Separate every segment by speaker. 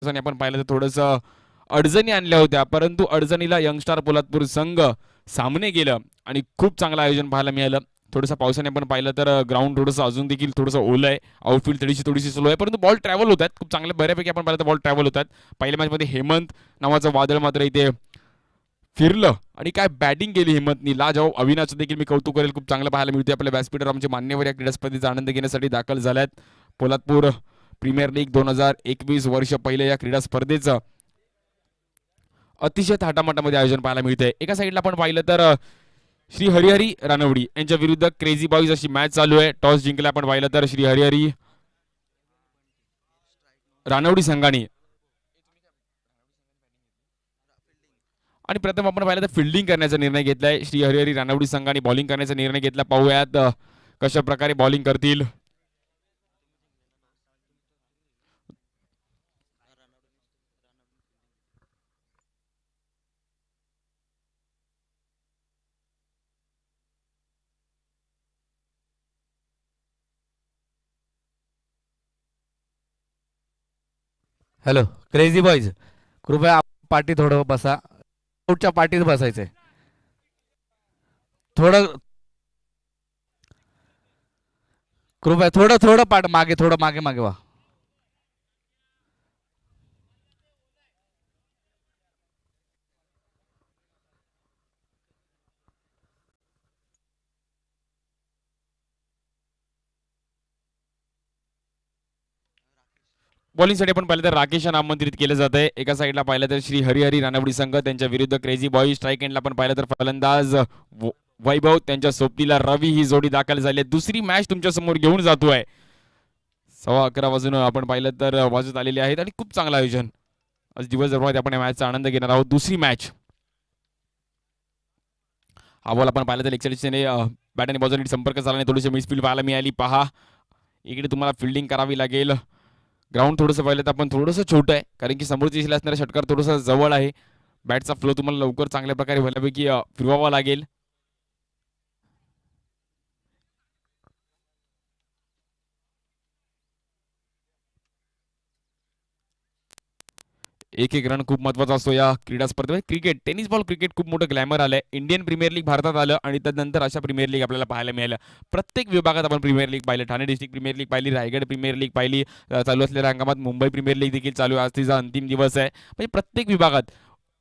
Speaker 1: आपण पाहिलं तर थोडंसं अडचणी आणल्या होत्या, परंतु अडचणीला यंगस्टार पोलादपूर संघ सामने गेलं आणि खूप चांगलं आयोजन पाहायला मिळालं. थोडंसं पावसाने पण पाहिलं तर ग्राउंड थोडंसं अजून देखील थोडंसं ओलं आहे. आउटफील्ड थोडीशी स्लो आहे, परंतु बॉल ट्रॅव्हल होत आहेत खूप चांगल्या बऱ्यापैकी. आपण पाहिलं तर बॉल ट्रॅव्हल होतात. पहिल्या मॅचमध्ये हेमंत नावाचं वादळ मात्र इथे फिरलं आणि काय बॅटिंग केली हिम्मतनी. लाजवाब अविनाशचं देखील मी कौतुक करेल, खूप चांगलं पाहायला मिळते. आपल्या व्यासपीठावर आमचे मान्यवर या क्रीडा स्पर्धेचा आनंद घेण्यासाठी दाखल झाल्यात. पोलादपूर प्रीमियर लीग 2021 वर्ष पहिले या क्रीडा स्पर्धेचं अतिशय थाटामाटामध्ये आयोजन पाहायला मिळतंय. एका साईडला आपण पाहिलं तर श्री हरिहरी रानवडी यांच्या विरुद्ध क्रेझी बॉईज अशी मॅच चालू आहे. टॉस जिंकला आपण पाहिलं तर श्री हरिहरी रानवडी संघाने आणि प्रथम आपण पाहिलं तर फिल्डिंग करण्याचा निर्णय घेतलाय. श्री हरिहरी रानवडी संघाने बॉलिंग करण्याचा निर्णय घेतला. पाहूयात कशा प्रकारे बॉलिंग करतील.
Speaker 2: हॅलो क्रेझी बॉईज, कृपया पाठी थोडं बसा. आउटच्या पाठीत बसायचंय. थोडं कृपया थोडं थोडं पाठ मागे, थोडं मागे मागे व्हा.
Speaker 1: बॉलिंगसाठी आपण पाहिलं तर राकेश आमंत्रित केलं जात आहे. एका साईडला पाहिलं तर श्री हरिहरी रानवडी संघ त्यांच्या विरुद्ध क्रेझी बॉय. स्ट्राईक एंडला आपण पाहिलं तर फलंदाज वैभव त्यांच्या सोबतीला रवी ही जोडी दाखल झाली आहे. दुसरी मॅच तुमच्या समोर घेऊन जातोय. 11:15 वाजून आपण पाहिलं तर वाजत आलेले आहेत आणि खूप चांगलं आयोजन. आज दिवसभरामध्ये आपण या मॅचचा आनंद घेणार आहोत. दुसरी मॅच हा बॉल आपण पाहिलं तर लेगसाईडने बॅट आणि बॉलचा संपर्क झाला नाही. थोडीशी मिसफील्ड पाहायला मिळाली. पहा इकडे तुम्हाला फिल्डिंग करावी लागेल. ग्राउंड थोडंसं पाहिलं तर आपण थोडंसं छोटं आहे, कारण की समोरची दिशेला असणारा षटकार थोडंसं जवळ आहे. बॅटचा फ्लो तुम्हाला लवकर चांगल्या प्रकारे भल्यापैकी फिरवावा लागेल. एक एक रन खूप महत्वाचा असतो या क्रीडा स्पर्धेमध्ये. क्रिकेट, टेनिस बॉल क्रिकेट खूप मोठं ग्लॅमर आलंय. इंडियन प्रीमियर लीग भारतात आलं आणि त्यानंतर अशा प्रीमियर लीग आपल्याला पाहायला मिळाल्या. प्रत्येक विभागात आपण प्रीमियर लीग पाहिलं. ठाणे डिस्ट्रिक्ट प्रीमियर लीग पाहिली, रायगड प्रीमियर लीग पाहिली. चालू असलेल्या हंगामात मुंबई प्रीमियर लीग देखील चालू आहे. आज तिचा अंतिम दिवस आहे. म्हणजे प्रत्येक विभागात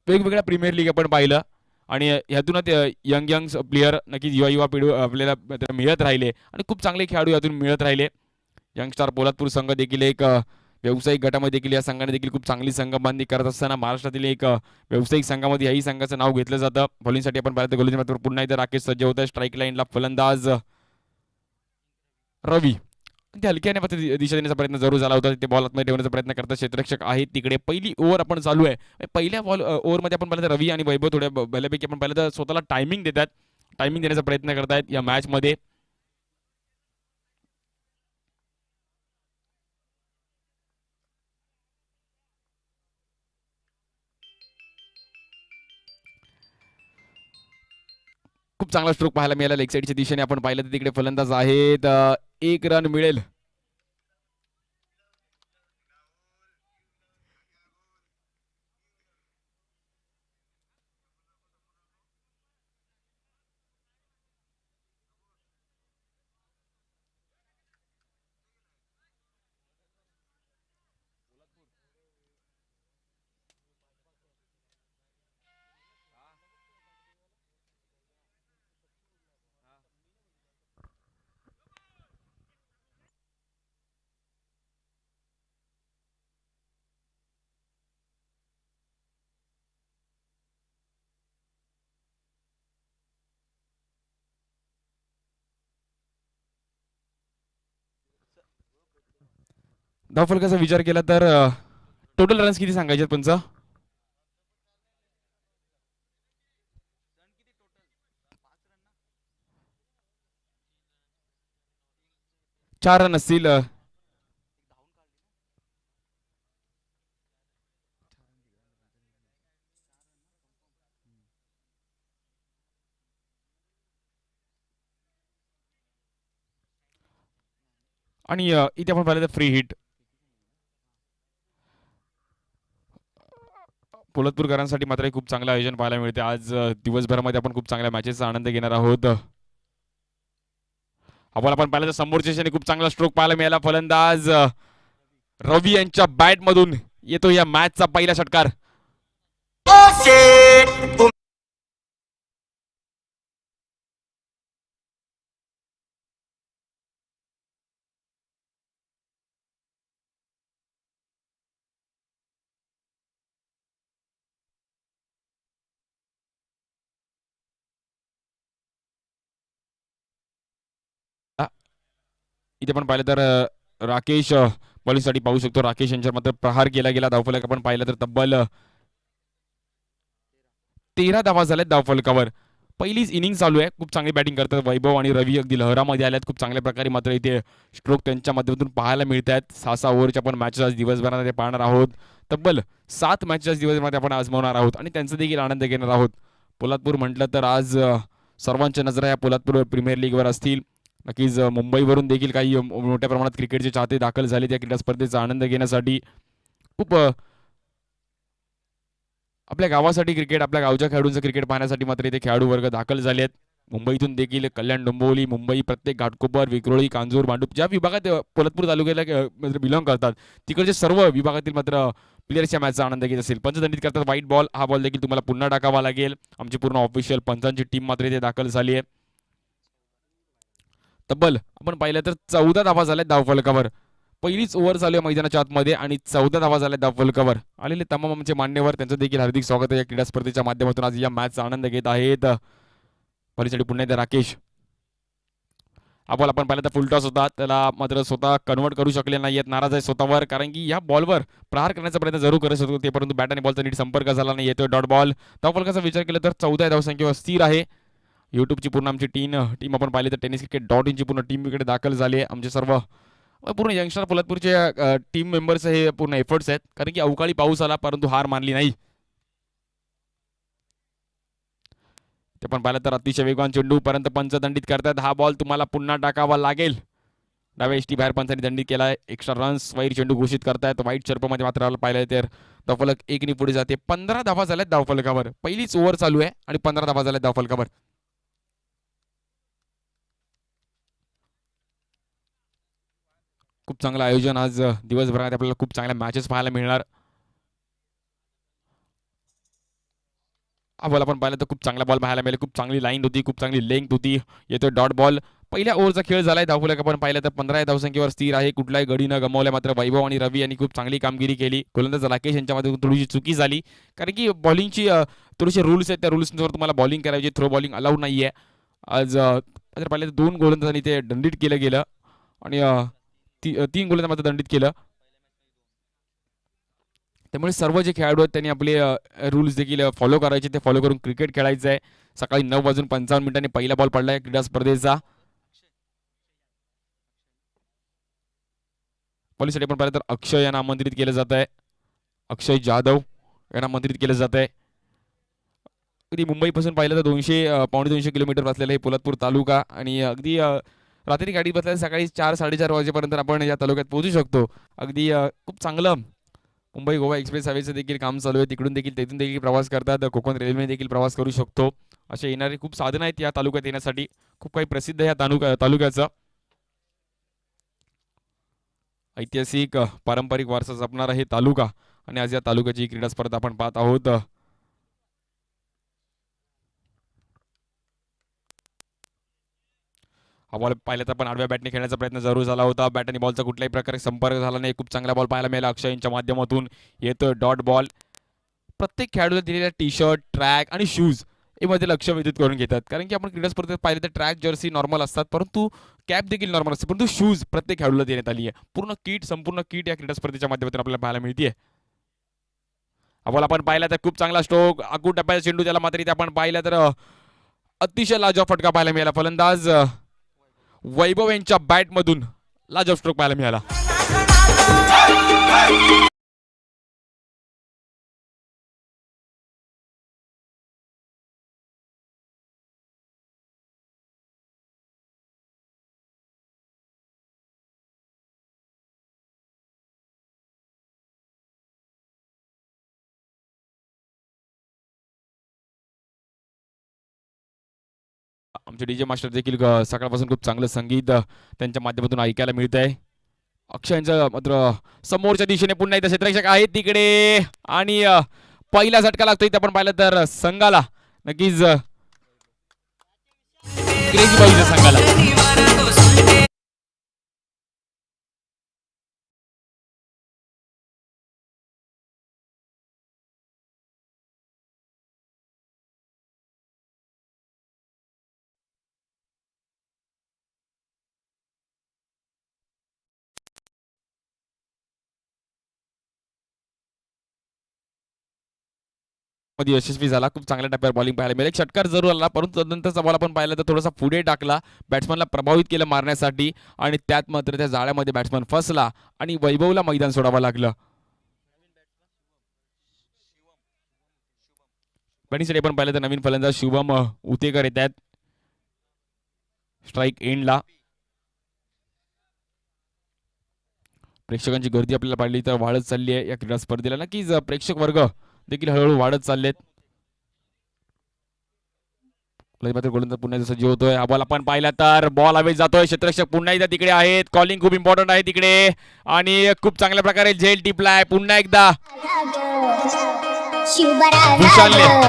Speaker 1: वेगवेगळ्या प्रीमियर लीग आपण पाहिलं आणि ह्यातूनच यंग यंग प्लेयर नक्कीच युवा युवा पिढी आपल्याला मिळत राहिले आणि खूप चांगले खेळाडू यातून मिळत राहिले. यंगस्टार पोलादपूर संघ देखील एक व्यावसायिक गटामध्ये देखील या संघाने देखील खूप चांगली संघबांधणी करत असताना महाराष्ट्रातील एक व्यावसायिक संघामध्ये याही संघाचं नाव घेतलं जातं. बॉलिंगसाठी आपण पाहिलं तर गोलंदाज मात्र पुन्हा एकदा राकेश सज्ज होत आहे. स्ट्राईक लाईनला फलंदाज रवी ते हलक्याने फक्त दिशा देण्याचा प्रयत्न जरूर झाला होता. ते बॉल आतमध्ये ठेवण्याचा प्रयत्न करतात क्षेत्ररक्षक आहेत तिकडे. पहिली ओव्हर आपण चालू आहे. पहिल्या बॉल ओव्हरमध्ये आपण पाहिलं तर रवी आणि वैभव थोड्या भल्यापैकी आपण पाहिलं तर स्वतःला टायमिंग देतात, टायमिंग देण्याचा प्रयत्न करतायत या मॅचमध्ये. खूप चांगला स्ट्रोक पाहायला मिळाला लेग साईडच्या दिशेने. आपण पाहिलं तर तिकडे फलंदाज आहेत. एक रन मिळेल. धावफलकाचा विचार केला तर टोटल रन्स किती सांगायचे पंच? 4 रन असतील. आणि इथे आपण पाहिलं तर फ्री हिट. पोलतपूरकरांसाठी मात्र हे खूप चांगलं आयोजन पाहायला मिळते. आज दिवसभरामध्ये आपण खूप चांगल्या मॅचेसचा आनंद घेणार आहोत. आपण पाहिलं तर समोरच्या दिशेने खूप चांगला स्ट्रोक पाहायला मिळाला. फलंदाज रवी यांच्या बॅट मधून येतो या मॅचचा पहिला षटकार. इथे पण पाहिलं तर राकेश बॉलिंगसाठी पाहू शकतो. राकेश यांच्यावर मात्र प्रहार केला गेला. धावफलक आपण पाहिलं तर तब्बल 13 धावा झाल्यात धावफलकावर. पहिलीच इनिंग चालू आहे. खूप चांगली बॅटिंग करतात वैभव आणि रवी, अगदी लहरामध्ये आल्यात. खूप चांगल्या प्रकारे मात्र इथे स्ट्रोक त्यांच्या माध्यमातून पाहायला मिळत आहेत. 6-6 ओव्हरच्या आपण मॅचेस आज दिवसभरामध्ये पाहणार आहोत. तब्बल 7 मॅचेस दिवसभरामध्ये आपण आजमावणार आहोत आणि त्यांचा देखील आनंद घेणार आहोत. पोलादपूर म्हटलं तर आज सर्वांच्या नजरा या पोलादपूर प्रीमियर लीगवर असतील. नक्कीच मुंबईवरून देखील काही मोठ्या प्रमाणात क्रिकेटचे चाहते दाखल झाले त्या क्रीडा स्पर्धेचा आनंद घेण्यासाठी. खूप आपल्या गावासाठी क्रिकेट, आपल्या गावच्या खेळाडूंचं क्रिकेट पाहण्यासाठी मात्र इथे खेळाडू वर्ग दाखल झाले आहेत. मुंबईतून देखील कल्याण, डोंबिवली, मुंबई, प्रत्येक घाटकोपर, विक्रोळी, कांजूर, मांडूप ज्या विभागात पोलादपूर तालुक्याला मात्र बिलॉंग करतात तिकडचे सर्व विभागातील मात्र प्लेयर्सच्या मॅचचा आनंद घेत असेल. पंचदंडित करतात व्हाईट बॉल. हा बॉल देखील तुम्हाला पुन्हा टाकावा लागेल. आमची पूर्ण ऑफिशियल पंचांची टीम मात्र इथे दाखल झाली आहे. तब्बल आपण पाहिलं तर 14 धावा झाल्या धावफलकावर. पहिलीच ओव्हर चालू आहे मैदानाच्या आतमध्ये आणि 14 धावा झाल्या धावफलकावर. आलेले तमाम आमचे मान्यवर त्यांचं देखील हार्दिक स्वागत आहे या क्रीडा स्पर्धेच्या माध्यमातून. आज या मॅचचा आनंद घेत आहेत. बॉलिंगसाठी पुन्हा एकदा राकेश. आपण पाहिलं तर फुलटॉस होता, त्याला मात्र स्वतः कन्वर्ट करू शकले नाही. नाराज आहे स्वतःवर, कारण की या बॉलवर प्रहार करण्याचा प्रयत्न जरूर करत होते, परंतु बॅट आणि बॉलचा नीट संपर्क झाला नाही. येतोय डॉट बॉल. धावफलकाचा विचार केला तर 14 धावसंख्येवर स्थिर आहे. यूट्यूबची पूर्ण आमची टीम आपण पाहिली तर टेनिस क्रिकेट .inची पूर्ण टीम इकडे दाखल झाली आहे. आमचे सर्व पूर्ण यंगस्टर पोलादपूरचे टीम मेंबर्स हे पूर्ण एफर्ट्स आहेत, कारण की अवकाळी पाऊस आला परंतु हार मानली नाही. ते पण पाहिलं तर अतिशय वेगवान चेंडू पर्यंत पंच दंडित करतात. हा बॉल तुम्हाला पुन्हा टाकावा लागेल. डाव्या एसटी बाहेर पंचांनी दंडित केलाय. एक्स्ट्रा रन्स वैर चेंडू घोषित करतायत. वाईट चर्पमध्ये मात्र पाहिलं तर धावफलक 1 पुढे जाते. 15 धावा झाल्यात धावफलकावर. पहिलीच ओव्हर चालू आहे आणि 15 धावा झाल्यात धावफलकावर. खूप चांगलं आयोजन आज दिवसभरात आपल्याला खूप चांगल्या मॅचेस पाहायला मिळणार. हा बॉल आपण पाहिलं तर खूप चांगला बॉल पाहायला मिळेल. खूप चांगली लाईन होती, खूप चांगली लेंथ होती. येतोय डॉट बॉल. पहिल्या ओव्हरचा खेळ झालाय. धावफलक आपण पाहिलं तर 15 धावसंख्येवर स्थिर आहे. कुठलाही गडी न गमावल्या मात्र वैभव आणि रवी यांनी खूप चांगली कामगिरी केली. गोलंदाज राकेश यांच्यामध्ये थोडीशी चुकी झाली, कारण की बॉलिंगची थोडेसे रूल्स आहेत. त्या रूल्सनुसार तुम्हाला बॉलिंग करायची, थ्रो बॉलिंग अलाउड नाही आहे. आज पाहिलं तर 2 गोलंदाजांनी ते दंडित केलं गेलं आणि 3 गोलंदाज मात्र दंडित केलं. त्यामुळे सर्व जे खेळाडू आहेत त्यांनी आपले रूल्स देखील फॉलो करायचे, ते फॉलो करून क्रिकेट खेळायचं आहे. सकाळी 9:55 पहिला बॉल पडला आहे क्रीडा स्पर्धेचा. बॉलिंगसाठी पण पाहिलं तर अक्षय यांना आमंत्रित केलं जात आहे. अक्षय जाधव यांना आमंत्रित केलं जात आहे. अगदी मुंबईपासून पाहिलं तर 200-2.5 किलोमीटर बसलेला हे पोलादपूर तालुका, आणि अगदी रात्री गाडी बसल्या सकाळी 4-4:30 वाजेपर्यंत आपण या तालुक्यात पोहोचू शकतो. अगदी खूप चांगलं मुंबई गोवा एक्सप्रेस हायवेचं देखील काम चालू आहे. तिकडून देखील तेथून देखील प्रवास करतात. कोकण रेल्वे देखील प्रवास करू शकतो. असे येणारे खूप साधनं आहेत या तालुक्यात येण्यासाठी. खूप काही प्रसिद्ध आहे या तालुक्याचं. ऐतिहासिक पारंपरिक वारसा जपणारा हे तालुका, आणि आज या तालुक्याची क्रीडा स्पर्धा आपण पाहत आहोत. हा बॉल पाहिलं तर पण आडव्या बॅटने खेळण्याचा प्रयत्न जरूर झाला होता. बॅट आणि बॉलचा कुठल्याही प्रकारे संपर्क झाला नाही. खूप चांगला बॉल पाहायला मिळाला अक्षय यांच्या माध्यमातून. येतोय डॉट बॉल. प्रत्येक खेळाडूला दिलेल्या टी शर्ट, ट्रॅक आणि शूज यामध्ये लक्ष वेधित करून घेतात, कारण की आपण क्रीडा स्पर्धेत पाहिलं तर ट्रॅक, जर्सी नॉर्मल असतात, परंतु कॅप देखील नॉर्मल असते, परंतु शूज प्रत्येक खेळाडूला देण्यात आली आहे. पूर्ण किट, संपूर्ण किट या क्रीडा स्पर्धेच्या माध्यमातून आपल्याला पाहायला मिळते. बॉल आपण पाहिला तर खूप चांगला स्ट्रोक, आखूड टप्प्याचा चेंडू, त्याला मात्र इथे आपण पाहिलं तर अतिशय लाजवाब फटका पाहायला मिळाला. फलंदाज वैभव यांच्या बॅटमधून लाजवाब स्ट्रोक पाहायला मिळाला. आमचे डीजे मास्टर देखील सकाळपासून खूप चांगलं संगीत त्यांच्या माध्यमातून ऐकायला मिळत आहे. अक्षयांचं मात्र समोरच्या दिशेने पुन्हा एकदा क्षेत्ररक्षक आहेत तिकडे आणि पहिला झटका लागतो इथे आपण पाहिलं तर संघाला नक्कीच क्रेझी बॉईजच्या संघाला. मध्ये यशस्वी झाला. खूप चांगल्या टप्प्यावर बॉलिंग पाहायला मिळाली. एक षटकार जरूर आला परंतु तदनंतरचा बॉल आपण पाहिला तर थोडासा पुढे टाकला बॅट्समनला प्रभावित केलं मारण्यासाठी आणि त्यात मात्र त्या जाळ्यामध्ये बॅट्समन फसला आणि वैभवला मैदान सोडावं लागलं. बॅटिंगसाठी आपण पाहिलं तर नवीन फलंदाज शुभम उतेकर येत आहेत स्ट्राईक एंडला. प्रेक्षकांची गर्दी आपल्याला पाहिली तर वाढत चालली आहे या क्रीडा स्पर्धेला. नक्कीच प्रेक्षक वर्ग देखील हळूहळू वाढत चाललेत. गोलंदाज पुन्हा सज्ज होतोय. हा बॉल आपण पाहिला तर बॉल हवेत जातोय. क्षेत्ररक्षक पुन्हा एकदा तिकडे आहेत. कॉलिंग खूप इम्पॉर्टंट आहे तिकडे आणि खूप चांगल्या प्रकारे झेल टिपलाय पुन्हा एकदा विशालने.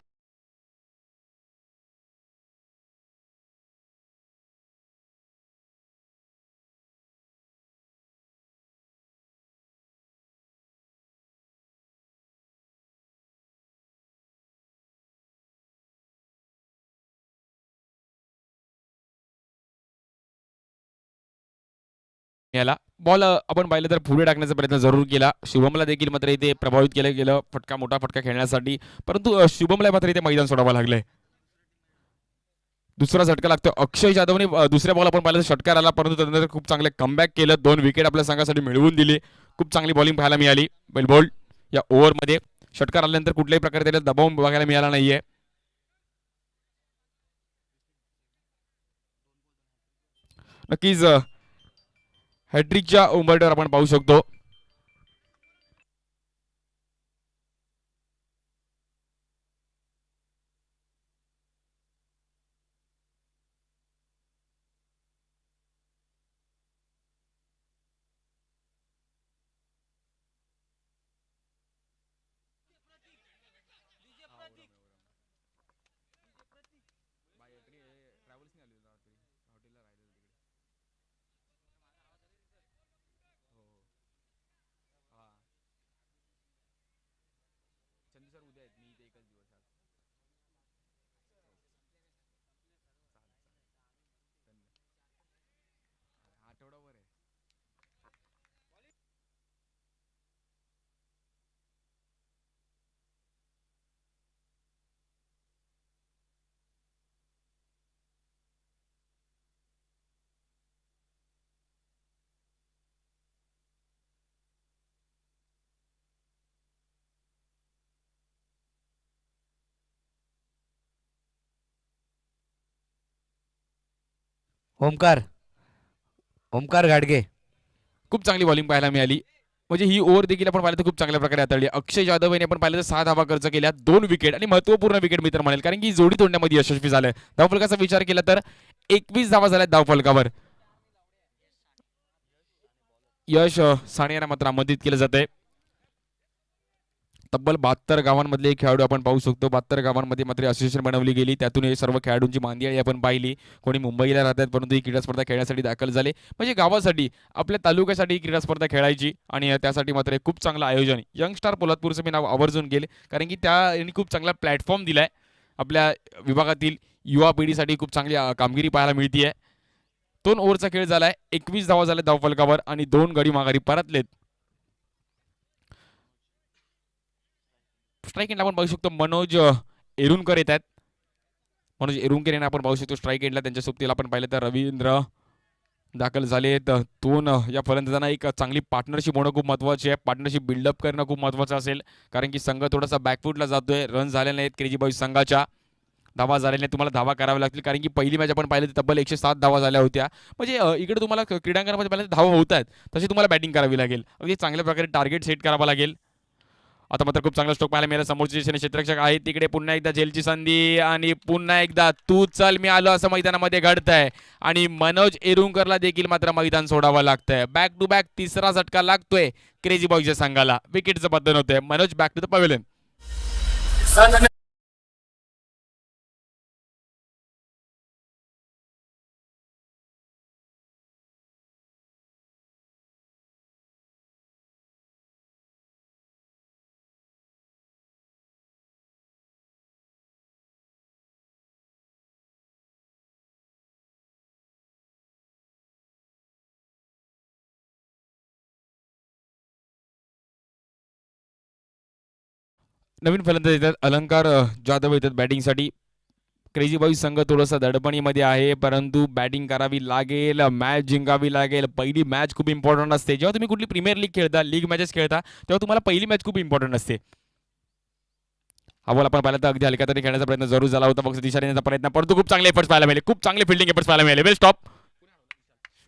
Speaker 1: याला बॉल आपण पाहिलं तर पुढे टाकण्याचा प्रयत्न जरूर केला. शुभमला देखील मात्र इथे प्रभावित केलं गेलं मोठा फटका खेळण्यासाठी परंतु शुभमला मात्र इथे मैदान सोडावं लागलंय. दुसरा झटका लागतो. अक्षय जाधवने दुसऱ्या बॉल आपण पाहिलं तर षटकार आला परंतु त्यानंतर खूप चांगले कमबॅक केलं. 2 विकेट आपल्या संघासाठी मिळवून दिली. खूप चांगली बॉलिंग पाहायला मिळाली बेलबोल्ड या ओव्हरमध्ये. षटकार आल्यानंतर कुठल्याही प्रकारे त्याला दबाव बघायला मिळाला नाहीये. नक्कीच हॅट्रिकच्या उंबरठ्यावर आपण पाहू शकतो.
Speaker 2: ओमकार ओमकार घाडगे.
Speaker 1: खूप चांगली बॉलिंग पाहायला मिळाली. म्हणजे ही ओव्हर देखील आपण पाहिलं तर खूप चांगल्या प्रकारे हाताळली. अक्षय जाधव यांनी आपण पाहिलं तर 6 धावा खर्च केल्या. 2 विकेट आणि महत्त्वपूर्ण विकेट मित्र म्हणेल कारण की जोडी तोडण्यामध्ये यशस्वी झालंय. धावफलकाचा विचार केला तर 21 धावा झाल्या धावफलकावर. यश साने यांना मात्र आमंत्रित केलं जातंय. तब्बल 72 गावांमधले खेळाडू आपण पाहू शकतो. 72 गावांमध्ये मात्र असोसिएशन बनवली गेली. त्यातून हे सर्व खेळाडूंची मांदियाळी आपण पाहिली. कोणी मुंबईला राहतात परंतु ही क्रीडा स्पर्धा खेळण्यासाठी दाखल झाले. म्हणजे गावासाठी आपल्या तालुक्यासाठी ही क्रीडा स्पर्धा खेळायची आणि त्यासाठी मात्र खूप चांगलं आयोजन यंग स्टार पोलादपूरचं मी नाव आवर्जून गेले कारण की त्यांनी खूप चांगला प्लॅटफॉर्म दिलाय. आपल्या विभागातील युवा पिढीसाठी खूप चांगली कामगिरी पाहायला मिळतीये. 2 ओव्हरचा खेळ झालाय. 21 धावा झाल्या धावफलकावर आणि 2 गडी माघारी परतलेत. स्ट्राईक एंडला आपण पाहू शकतो मनोज एरुणकर येत आहेत. मनोज एरुणकर यांना आपण पाहू शकतो स्ट्राईक एंडला. त्यांच्या सोबतीला आपण पाहिलं तर रवींद्र दाखल झाले. 2 या फलंदाजांना एक चांगली पार्टनरशिप होणं खूप महत्त्वाची आहे. पार्टनरशिप बिल्डअप करणं खूप महत्त्वाचं असेल कारण की संघ थोडासा बॅकफूटला जातोय. रन झाले नाहीत क्रेझी बॉईज संघाच्या. धावा झाल्या नाही. तुम्हाला धावा कराव्या लागतील कारण की पहिली मॅच आपण पाहिलं तर तब्बल 107 धावा झाल्या होत्या. म्हणजे इकडे तुम्हाला क्रीडांगणामध्ये पाहिलं धावा होत आहेत तशी तुम्हाला बॅटिंग करावी लागेल. अगदी चांगल्या प्रकारे टार्गेट सेट करावा लागेल. आता मात्र खूप चांगला स्ट्रोक पाहायला मिळाला. समोरचे दिशेने क्षेत्ररक्षक आहे तिकडे पुन्हा एकदा झेलची संधी आणि पुन्हा एकदा तू चल मी आलो असं मैदानामध्ये घडतंय आणि मनोज एरुंकरला देखील मात्र मैदान सोडावं लागतंय. बॅक टू बॅक तिसरा झटका लागतोय क्रेझी बॉयच्या संघाला. विकेटचं पतन होतंय. Manoj back to the pavilion. नवीन फलंदाज येतात अलंकार जाधव येतात बॅटिंगसाठी. क्रेझी बॉईज संघ थोडासा दडपणीमध्ये आहे, परंतु बॅटिंग करावी लागेल, मॅच जिंकावी लागेल. पहिली मॅच खूप इम्पॉर्टंट असते. जेव्हा तुम्ही कुठली प्रीमियर लीग खेळता, लीग मॅचेस खेळता, तेव्हा तुम्हाला पहिली मॅच खूप इम्पॉर्टंट असते. हा बॉल आपण पाहिला तर अगदी हलक्या तरी खेळण्याचा प्रयत्न जरूर झाला होता. फक्त दिशा देण्याचा प्रयत्न, परंतु खूप चांगले एफर्ट्स पाहायला मिळाले. खूप चांगले फिल्डिंग एफर्ट्स पाहायला मिळाले. Well stop.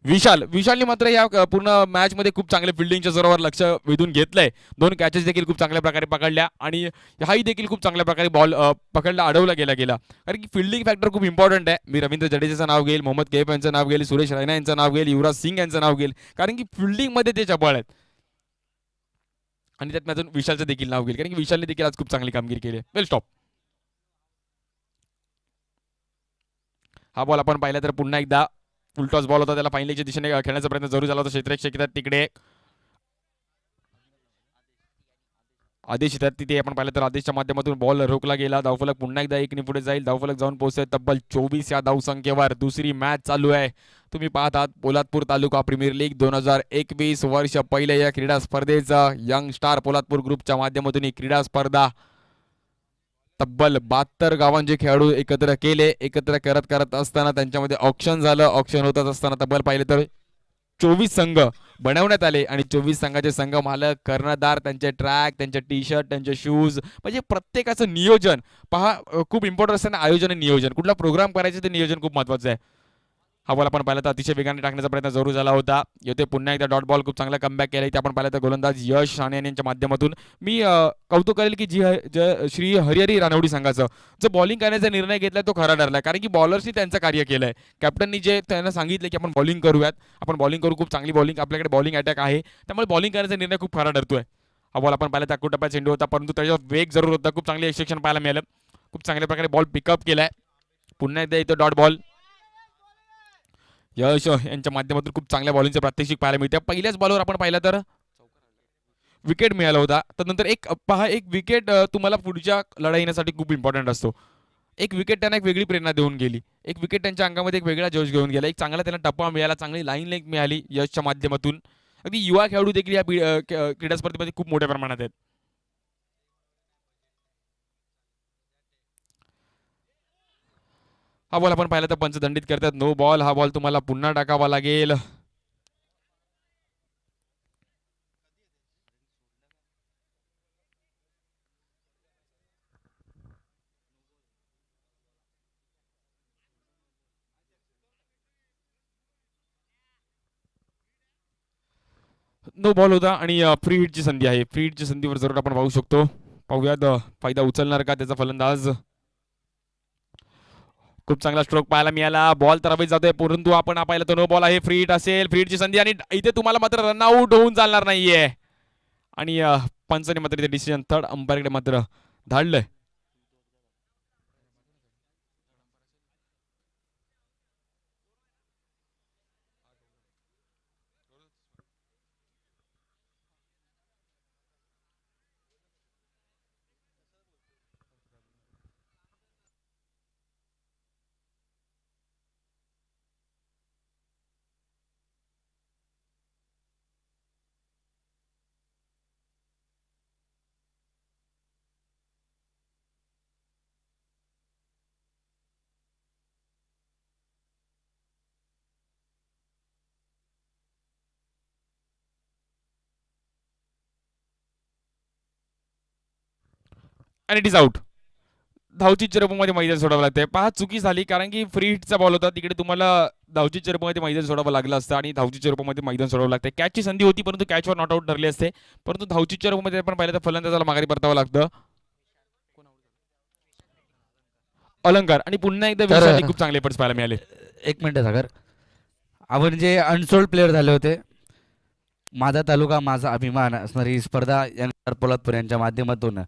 Speaker 1: विशालने मात्र या पूर्ण मॅचमध्ये खूप चांगले फिल्डिंगच्या जोरावर लक्ष वेधून घेतलंय. दोन कॅचेस देखील खूप चांगल्या प्रकारे पकडल्या आणि हाही देखील खूप चांगल्या प्रकारे बॉल पकडला, अडवला गेला. कारण की फिल्डिंग फॅक्टर खूप इम्पॉर्टंट आहे. मी रवींद्र जडेजाचं नाव घेईल, मोहम्मद कैफ यांचं नाव घेईल, सुरेश रैना यांचं नाव घेईल, युवराज सिंग यांचं नाव घेईल. कारण की फिल्डिंगमध्ये ते चपळ आहेत. आणि त्यात माझं विशालचं देखील नाव घेईल, कारण की विशालने देखील आज खूप चांगली कामगिरी केली. Well stop. हा बॉल आपण पाहिला तर पुन्हा एकदा फुलटॉस बॉल होता. त्याला फाईनलीच्या दिशेने खेळण्याचा प्रयत्न जरूर झाला होता. क्षेत्ररक्षक येतात तिकडे, आदेश येतात तिथे. आपण पाहिलं तर आदेशच्या माध्यमातून बॉल रोखला गेला. धावफलक पुन्हा एकदा एकने पुढे जाईल. धावफलक जाऊन पोहोचतोय तब्बल 24 या धावसंख्येवर. दुसरी मॅच चालू आहे. तुम्ही पाहत आहात पोलादपूर तालुका प्रीमियर लीग 2021. वर्ष पहिले या क्रीडा स्पर्धेचा यंग स्टार पोलादपूर ग्रुपच्या माध्यमातून ही क्रीडा स्पर्धा तब्बल 72 गावांचे खेळाडू एकत्र केले. एकत्र करत असताना त्यांच्यामध्ये ऑक्शन झालं. ऑक्शन होत असताना तब्बल पाहिले तर 24 संघ बनवण्यात आले आणि 24 संघाचे संघ मालक, कर्णधार, त्यांचे ट्रॅक, त्यांचे टी शर्ट, त्यांचे शूज, म्हणजे प्रत्येकाचं नियोजन पहा खूप इम्पॉर्टंट असतं ना. आयोजन आणि नियोजन, कुठला प्रोग्राम करायचं ते नियोजन खूप महत्त्वाचं आहे. हा बॉल आपण पाहिला तर अतिशय वेगाने टाकण्याचा प्रयत्न जरूर झाला होता. येथे पुन्हा एकदा डॉट बॉल खूप चांगला कमबॅक केला. इथे आपण पाहिलं तर गोलंदाज यश साने यांच्या माध्यमातून मी कौतुक करेल की श्री हरिहरी रानवडी संघाचं जो बॉलिंग करण्याचा निर्णय घेतला तो खरा ठरला. कारण की बॉलर्सनी त्यांचं कार्य केलंय. कॅप्टननी जे त्यांना सांगितलं की आपण बॉलिंग करूयात, आपण बॉलिंग करू, खूप चांगली बॉलिंग, आपल्याकडे बॉलिंग अटॅक आहे, त्यामुळे बॉलिंग करण्याचा निर्णय खूप खरा ठरतोय. हा बॉल आपण पाहिला तर टप्प्यात चेंडू होता, परंतु त्याच्यावर वेग जरूर होता. खूप चांगली एक्सेक्शन पाहायला मिळालं. खूप चांगल्या प्रकारे बॉल पिकअप केलाय. पुन्हा एकदा इथं डॉट बॉल यश यांच्या माध्यमातून खूप चांगल्या बॉलिंगचं प्रात्यक्षिक पाहायला मिळते. पहिल्याच बॉलवर आपण पाहिलं तर विकेट मिळाला होता. त्यानंतर एक पहा, एक विकेट तुम्हाला पुढच्या लढाई येण्यासाठी खूप इम्पॉर्टंट असतो. एक विकेट त्यांना एक वेगळी प्रेरणा देऊन गेली. एक विकेट त्यांच्या अंगामध्ये एक वेगळा जोश घेऊन गेला. एक चांगला त्यांना टप्पा मिळाला, चांगली लाईन लेग मिळाली यशच्या माध्यमातून. अगदी युवा खेळाडू देखील या क्रीडा स्पर्धेमध्ये खूप मोठ्या प्रमाणात आहेत. हा बॉल आपण पाहिला तर पंच दंडित करतात. No ball. हा बॉल तुम्हाला पुन्हा टाकावा लागेल. नो बॉल होता आणि फ्री हिटची संधी आहे. फ्री हिटची संधीवर जरूर आपण पाहू शकतो. पाहूयात फायदा उचलणार का त्याचा फलंदाज. खूप चांगला स्ट्रोक पाहायला मिळाला. बॉल तर हवेत जातोय, परंतु आपण पाहिलं तर नो बॉल आहे. फ्री हिट असेल, फ्री हिटची संधी आणि इथे तुम्हाला मात्र रनआउट होऊन चालणार नाहीये. आणि पंचाने मात्र इथे डिसिजन थर्ड अंपायरकडे मात्र धाडलंय. आणि इट इज आउट. धावचीच्या रूपामध्ये मैदान सोडावं लागतंय. पहा चुकी झाली कारण की फ्री हिटचा बॉल होता तिकडे तुम्हाला धावचीच्या रूपामध्ये मैदान सोडावं लागलं असतं आणि धावचीच्या रूपामध्ये मैदान सोडावं लागतंय. कॅचची संधी होती परंतु कॅचवर नॉट आउट ठरले असते. परंतु धावचीच्या रूपामध्ये आपण पाहिलं तर फलंदाजाला माघारी परतावं लागतं. अलंकार आणि पुन्हा एकदा
Speaker 2: तर-
Speaker 1: विषयासाठी खूप चांगले एफर्ट्स पाहायला मिळाले.
Speaker 2: एक मिनिट सागर, आपण जे अनसोल्ड प्लेअर झाले होते, माझा तालुका माझा अभिमान असणारी ही स्पर्धा यांच्या पोलादपूर यांच्या माध्यमातून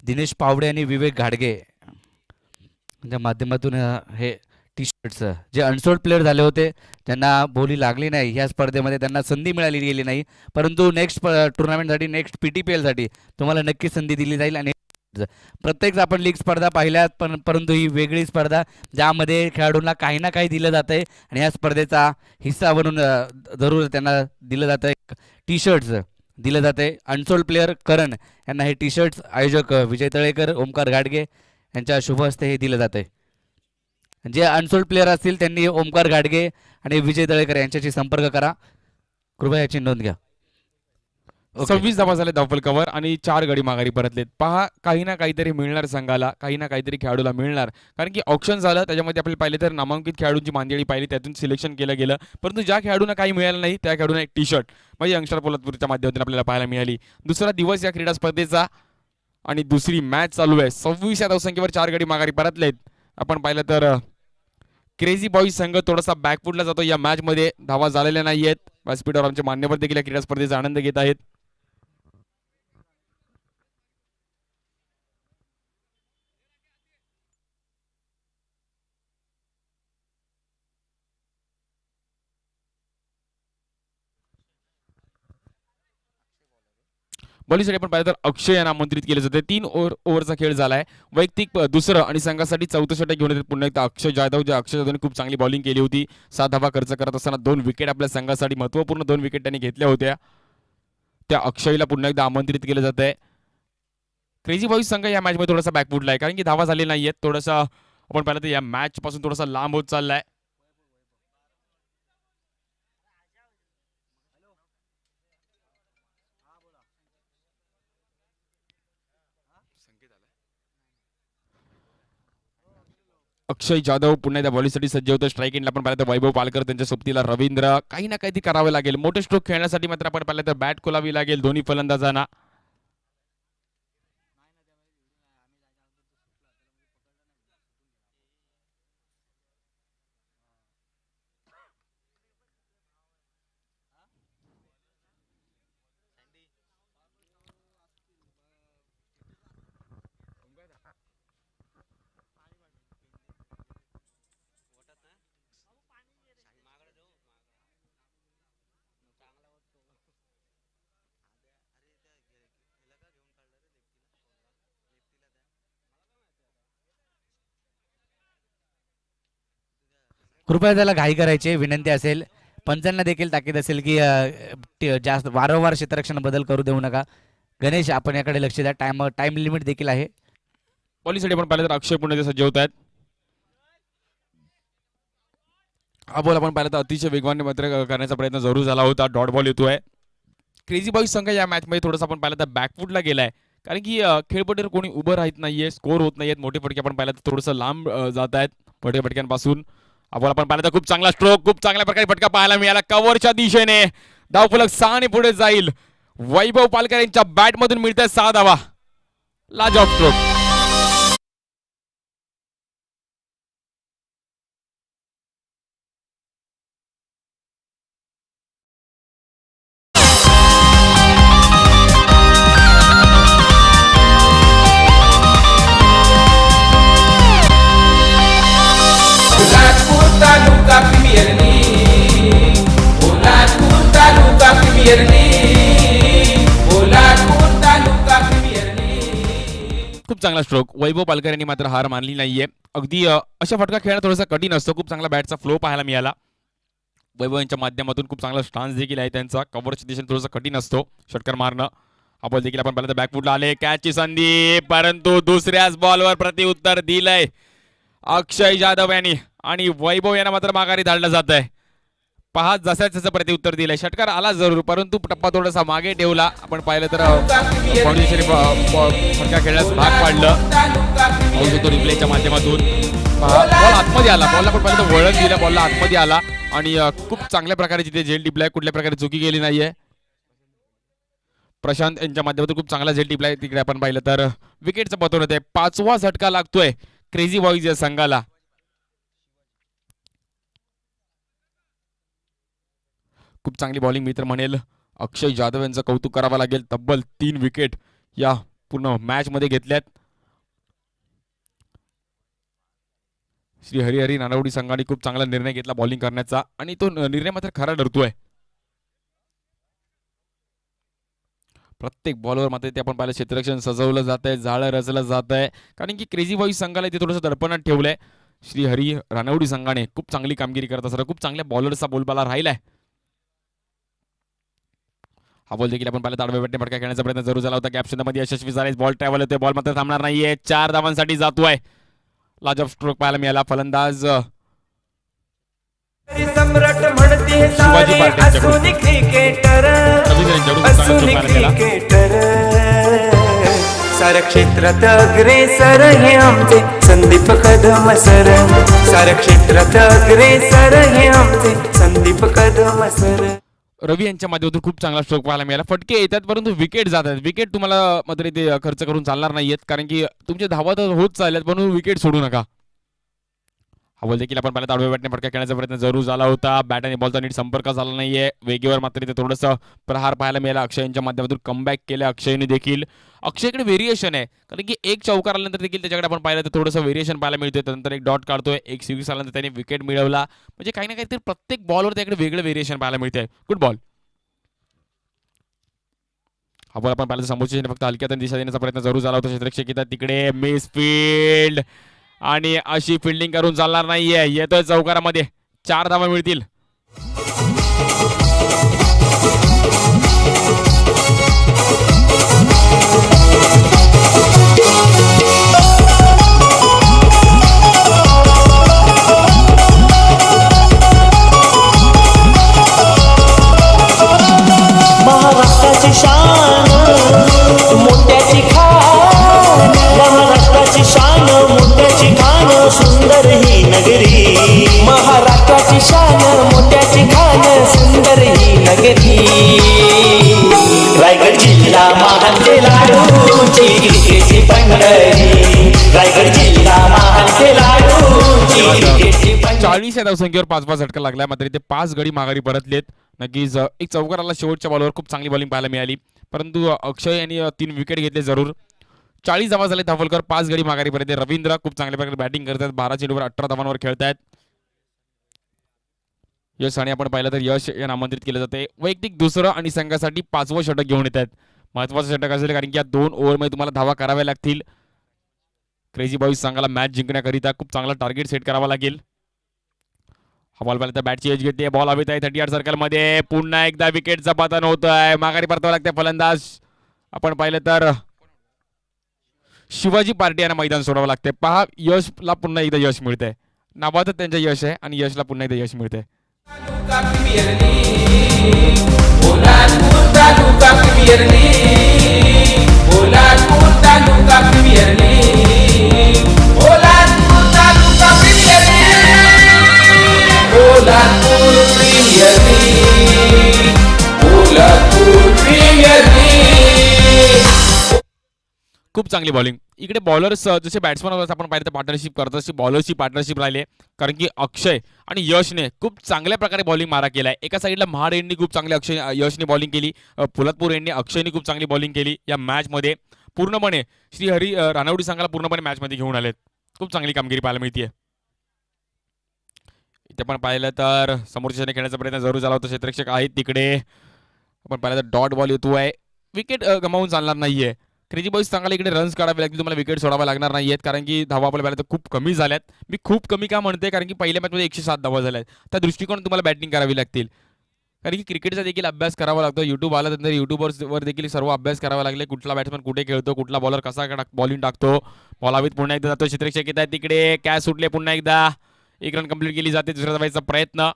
Speaker 2: दिनेश पावडे आणि विवेक घाडगे यांच्या माध्यमातून हे टी शर्ट्स जे अनसोल्ड प्लेअर झाले होते त्यांना बोली लागली नाही, ह्या स्पर्धेमध्ये त्यांना संधी मिळाली गेली नाही, परंतु नेक्स्ट टुर्नामेंटसाठी नेक्स्ट PTPLसाठी तुम्हाला नक्की संधी दिली जाईल. आणि प्रत्येक आपण लीग स्पर्धा पाहिल्यात परंतु ही वेगळी स्पर्धा ज्यामध्ये खेळाडूंना काही ना काही दिलं जातं आहे आणि ह्या स्पर्धेचा हिस्सा बनून जरूर त्यांना दिलं जातं आहे. टी शर्ट्स दिलं जातं आहे. अनसोल्ड प्लेअर करण यांना हे टी शर्ट्स आयोजक विजय तळेकर, ओमकार घाडगे यांच्या शुभ हस्ते हे दिलं जातं आहे. जे अनसोल्ड प्लेअर असतील त्यांनी ओमकार घाडगे आणि विजय तळेकर यांच्याशी संपर्क करा, कृपया याची नोंद घ्या.
Speaker 1: 26 धावा झाले धावफलकावर आणि 4 गडी माघारी परतलेत. पहा काही ना काहीतरी मिळणार संघाला, काही ना काहीतरी खेळाडूला मिळणार कारण की ऑप्शन झालं त्याच्यामध्ये आपल्याला पाहिले तर नामांकित खेळाडूंची मांदियाळी पाहिली, त्यातून सिलेक्शन केलं गेलं. परंतु ज्या खेळाडूंना काही मिळालं नाही त्या खेळाडूंना एक टी शर्ट म्हणजे यंगस्टर पोलादपूरच्या माध्यमातून आपल्याला पाहायला मिळाली. दुसरा दिवस या क्रीडा स्पर्धेचा आणि दुसरी मॅच चालू आहे. 26 या धावसंख्येवर 4 गडी माघारी परतलेत. आपण पाहिलं तर क्रेझी बॉईज संघ थोडासा बॅकफुटला जातो या मॅच मध्ये, धावा झालेल्या नाहीयेत. व्यासपीठावर आमचे मान्यवर देखील या क्रीडा स्पर्धेचा आनंद घेत आहेत. बॉलिंगसाठी आपण पाहिलं तर अक्षय यांना आमंत्रित केले जाते. 3 ओव्हरचा खेळ झालाय. वैयक्तिक दुसरं आणि संघासाठी 4थं षटक घेऊन येतात पुन्हा एकदा अक्षय जाधव. ज्या अक्षय जाधवने खूप चांगली बॉलिंग केली होती. 7 धावा खर्च करत असताना 2 विकेट आपल्या संघासाठी महत्त्वपूर्ण 2 विकेट त्यांनी घेतल्या होत्या. त्या अक्षयला पुन्हा एकदा आमंत्रित केलं जात आहे. क्रेझी बॉईज संघ या मॅचमध्ये थोडासा बॅकफुटला आहे कारण की धावा झाले नाहीयेत. थोडासा आपण पाहिलं तर या मॅच पासून थोडासा लांब होत चाललाय. अक्षय जाधव पुन्हा एकदा बॉलिंगसाठी सज्ज होतं. स्ट्राईक एंडला आपण पाहिलं तर वैभव पालकर, त्यांच्या सोबतीला रवींद्र. काही ना काही करावे लागेल. मोठे स्ट्रोक खेळण्यासाठी मात्र आपण पाहिलं तर बॅट खोलावी लागेल दोन्ही फलंदाजांना.
Speaker 2: कृपया त्याला घाई करायची विनंती असेल. पंचांना देखील ताकीद असेल की जास्त वारंवार क्षेत्ररक्षण बदल करू देऊ नका. गणेश आपण याकडे लक्ष द्या. टाइम लिमिट देखील आहे.
Speaker 1: बॉलिंगसाठी आपण पाहिलं तर अक्षय पुन्हा एकदा सज्ज होत आहेत. हा बॉल आपण पाहिलं तर अतिशय वेगवान मात्र करण्याचा प्रयत्न जरूर झाला होता. डॉट बॉल येतोय. क्रेझी बॉईज संघ या मॅचमध्ये थोडंसं आपण पाहिलं तर बॅकफुटला गेलाय कारण की खेळपट्टीवर कोणी उभं राहत नाहीये, स्कोर होत नाहीयेत. मोठे फटके आपण पाहिलं तर थोडंसं लांब जात आहेत मोठ्या फटक्यांपासून. आपण पाहिलं तर खूप चांगला स्ट्रोक, खूप चांगल्या प्रकारे फटका पाहायला मिळाला कव्हरच्या दिशेने. धावफलक 6 ने पुढे जाईल. वैभव पालकर यांच्या बॅटमधून मिळतात 6 धावा. लाजवाब stroke.
Speaker 3: Taluka premier league, Poladpur taluka premier league, Poladpur taluka premier league.
Speaker 1: खूप चांगला स्ट्रोक. वैभव पालकर यांनी मात्र हार मानली नाहीये. अगदी अशा फटका खेळणं थोडासा कठीण असतो. खूप चांगला बॅटचा फ्लो पाहायला मिळाला. वैभव यांच्या माध्यमातून खूप चांगला स्टान्स देखील आहे त्यांचा. कव्हरच्या दिशेने थोडासा कठीण असतो षटकार मारणं. आपण देखील आपण पाहिलं तर बॅकफुटला आले. कॅचची संधी परंतु दुसऱ्याच बॉलवर प्रतिउत्तर दिलंय अक्षय जाधव यांनी आणि वैभव यांना मात्र माघारी धाडलं जात आहे. पहा जसं त्याचं प्रतिउत्तर दिलंय. षटकार आला जरूर परंतु टप्पा थोडासा मागे ठेवला. आपण पाहिलं तर फटका खेळण्यास भाग पाडलं. पाहू शकतो रिप्लेच्या माध्यमातून. बॉल आतमध्ये आला, बॉलला पण पाहिलं तर वळण दिलं, बॉलला आतमध्ये आला आणि खूप चांगल्या प्रकारे तिथे झेल टिपलाय, कुठल्या प्रकारे चुकी गेली नाहीये. प्रशांत यांच्या माध्यमातून खूप चांगला झेल टिपलाय. तिकडे आपण पाहिलं तर विकेटचं पतन होत आहे. 5वा झटका लागतोय क्रेझी बॉईज या संघाला. खूप चांगली बॉलिंग मी तर म्हणेल. अक्षय जाधव यांचं कौतुक करावं लागेल. तब्बल 3 विकेट या पूर्ण मॅच मध्ये घेतल्यात. श्री हरिहरी नानवडी संघाने खूप चांगला निर्णय घेतला बॉलिंग करण्याचा आणि तो निर्णय मात्र खरा ठरतोय. प्रत्येक बॉलवर मात्र ते आपण पाहिलं क्षेत्ररक्षण सजवलं जात आहे, जाळं रचलं जात आहे, कारण की क्रेझी बॉईज संघाला इथे थोडंसं दडपणात ठेवलंय. श्री हरी रानवडी संघाने खूप चांगली कामगिरी करत असताना खूप चांगल्या बॉलरचा बोलबाला राहिलाय. हा बॉल देखील आपण पाहिलं आडव्या बॅटने फटका खेळण्याचा प्रयत्न जरूर झाला होता. कॅप्शनमध्ये यशस्वी झाला. बॉल ट्रॅव्हल होते, बॉल मात्र थांबणार नाहीये. 4 धावांसाठी जातोय. लाजवाब स्ट्रोक पाहायला मिळाला. फलंदाज
Speaker 4: सम्राट म्हणते सारे असून क्रिकेटर असून क्रिकेटर साऱ्या क्षेत्रात अग्रेसर हे आमचे संदीप कदम सर साऱ्या क्षेत्रात अग्रेसर हे आमचे संदीप कदम सर.
Speaker 1: रवी यांच्या माध्यमातून खूप चांगला स्ट्रोक पाहायला मिळाला. फटके येतात परंतु विकेट जात आहेत. विकेट तुम्हाला मात्र इथे खर्च करून चालणार नाहीयेत, कारण की तुमचे धावा तर होत चालल्यात, म्हणून विकेट सोडू नका. हा बॉल देखील आपण पाहिलं आडव्या बॅटने फटका खेळण्याचा प्रयत्न जरूर झाला होता. बॅट आणि बॉलचा नीट संपर्क झाला नाहीये. वेगेवर मात्र इथे थोडंसं प्रहार पाहायला मिळाला. अक्षय यांच्या माध्यमातून कमबॅक केलं अक्षयने देखील. अक्षयकडे व्हेरिएशन आहे, कारण की एक चौकार आल्यानंतर देखील त्याच्याकडे आपण पाहिलं तर थोडंसं व्हेरिएशन पाहायला मिळतोय. त्यानंतर एक डॉट काढतोय, एक सिक्स आल्यानंतर त्याने विकेट मिळवला. म्हणजे काही ना काहीतरी प्रत्येक बॉलवर त्याकडे वेगळं व्हेरिएशन पाहायला मिळतंय. Good ball. हा बॉल आपण पाहिलं समोरच्या फक्त हलक्यात दिशा देण्याचा प्रयत्न जरूर झाला होता. क्षेत्ररक्षक तिकडे मिस फील्ड आणि अशी फिल्डिंग करून चालणार नाहीये. येतोय चौकारामध्ये. 4 धावा मिळतील.
Speaker 5: महाराष्ट्राची शान मोठ्याची खान महाराष्ट्राची शान मोठ्याची खान सुंदर ही नगरी महाराष्ट्राची शान मोठ्याची खान सुंदर ही नगरी रायगड जिल्हा महानचे लाडूची क्रिकेटची पंढरी रायगड जिल्हा महानचे लाडूची क्रिकेटची
Speaker 1: 40 या धावसंख्येवर 5 झटका लागलाय. मात्र इथे 5 गडी माघारी परतलेत. नक्कीच एक चौकाराला शेवटच्या बॉलवर खूप चांगली बॉलिंग पाहायला मिळाली, परंतु अक्षय यांनी 3 विकेट घेतले जरूर. 40 धावा झाले धावलकर. 5 गडी माघारी परत. रवींद्र खूप चांगल्या प्रकारे बॅटिंग करतात. 12 चेंडूवर 18 धावांवर खेळतायत. यश आणि आपण पाहिलं तर यश यांना आमंत्रित केलं जाते. वैयक्तिक दुसरं आणि संघासाठी 5वं षटक घेऊन येत आहेत. महत्वाचं षटक असेल, कारण की या 2 ओव्हरमध्ये तुम्हाला धावा कराव्या लागतील. क्रेझी बॉईज संघाला मॅच जिंकण्याकरिता खूप चांगला टार्गेट सेट करावा लागेल. हा बॉल पाहिलं तर बॅटची एज घेते. बॉल हवेत आहे 38 सर्कलमध्ये. पुन्हा एकदा विकेटचं पतन होत आहे. माघारी परतावं लागते फलंदाज. आपण पाहिलं तर शिवाजी पार्टी यांना मैदान सोडावं लागते. पहा, यशला पुन्हा एकदा यश मिळतंय. नावातच त्यांचं यश आहे आणि यशला पुन्हा एकदा यश मिळतंय.
Speaker 3: Taluka premier league Poladpur taluka premier league Poladpur taluka premier league Poladpur taluka premier league Poladpur premier league Poladpur premier league.
Speaker 1: खूप चांगली बॉलिंग. इकडे बॉलर्स जसे बॅट्समन आपण पाहिलं तर पार्टनरशिप करतात, तशी बॉलरची पार्टनरशिप राहिली, कारण की अक्षय आणि यशने खूप चांगल्या प्रकारे बॉलिंग मारा केलाय. एका साईडला महाड यांनी खूप चांगली यशने बॉलिंग केली. पोलादपूर यांनी अक्षयने खूप चांगली बॉलिंग केली. या मॅचमध्ये पूर्णपणे श्री हरी रानवडी संघाला पूर्णपणे मॅचमध्ये घेऊन आलेत. खूप चांगली कामगिरी पाहायला मिळते. इथे पण पाहिलं तर समोरच्या खेळण्याचा प्रयत्न जरूर झाला होता. क्षेत्ररक्षक आहेत तिकडे. आपण पाहिलं तर डॉट बॉल येतोय. विकेट गमावून चालणार नाहीये. क्रेझी बॉईज सांगायला इकडे रन्स काढावे लागतील. तुम्हाला विकेट सोडावा लागणार नाहीयेत, कारण की धावा आपल्या बॅट तर खूप कमी झाल्यात. मी खूप कमी का म्हणते, कारण की पहिल्या मॅचमध्ये 107 धावा झाल्यात. त्या दृष्टिकोनातून तुम्हाला बॅटिंग करावी लागतील, कारण की क्रिकेटचा देखील अभ्यास करावा लागतो. युट्यूब आला तर युट्यूबवर देखील सर्व अभ्यास करावा लागले. कुठला बॅट्समन कुठे खेळतो, कुठला बॉलर कसा बॉलिंग टाकतो. बॉल हवेत पुन्हा एकदा जातो. क्षेत्ररक्षक येत आहे तिकडे. कॅच सुटले. पुन्हा एकदा 1 रन कंप्लीट केली जाते. दुसऱ्या धावायचा प्रयत्न.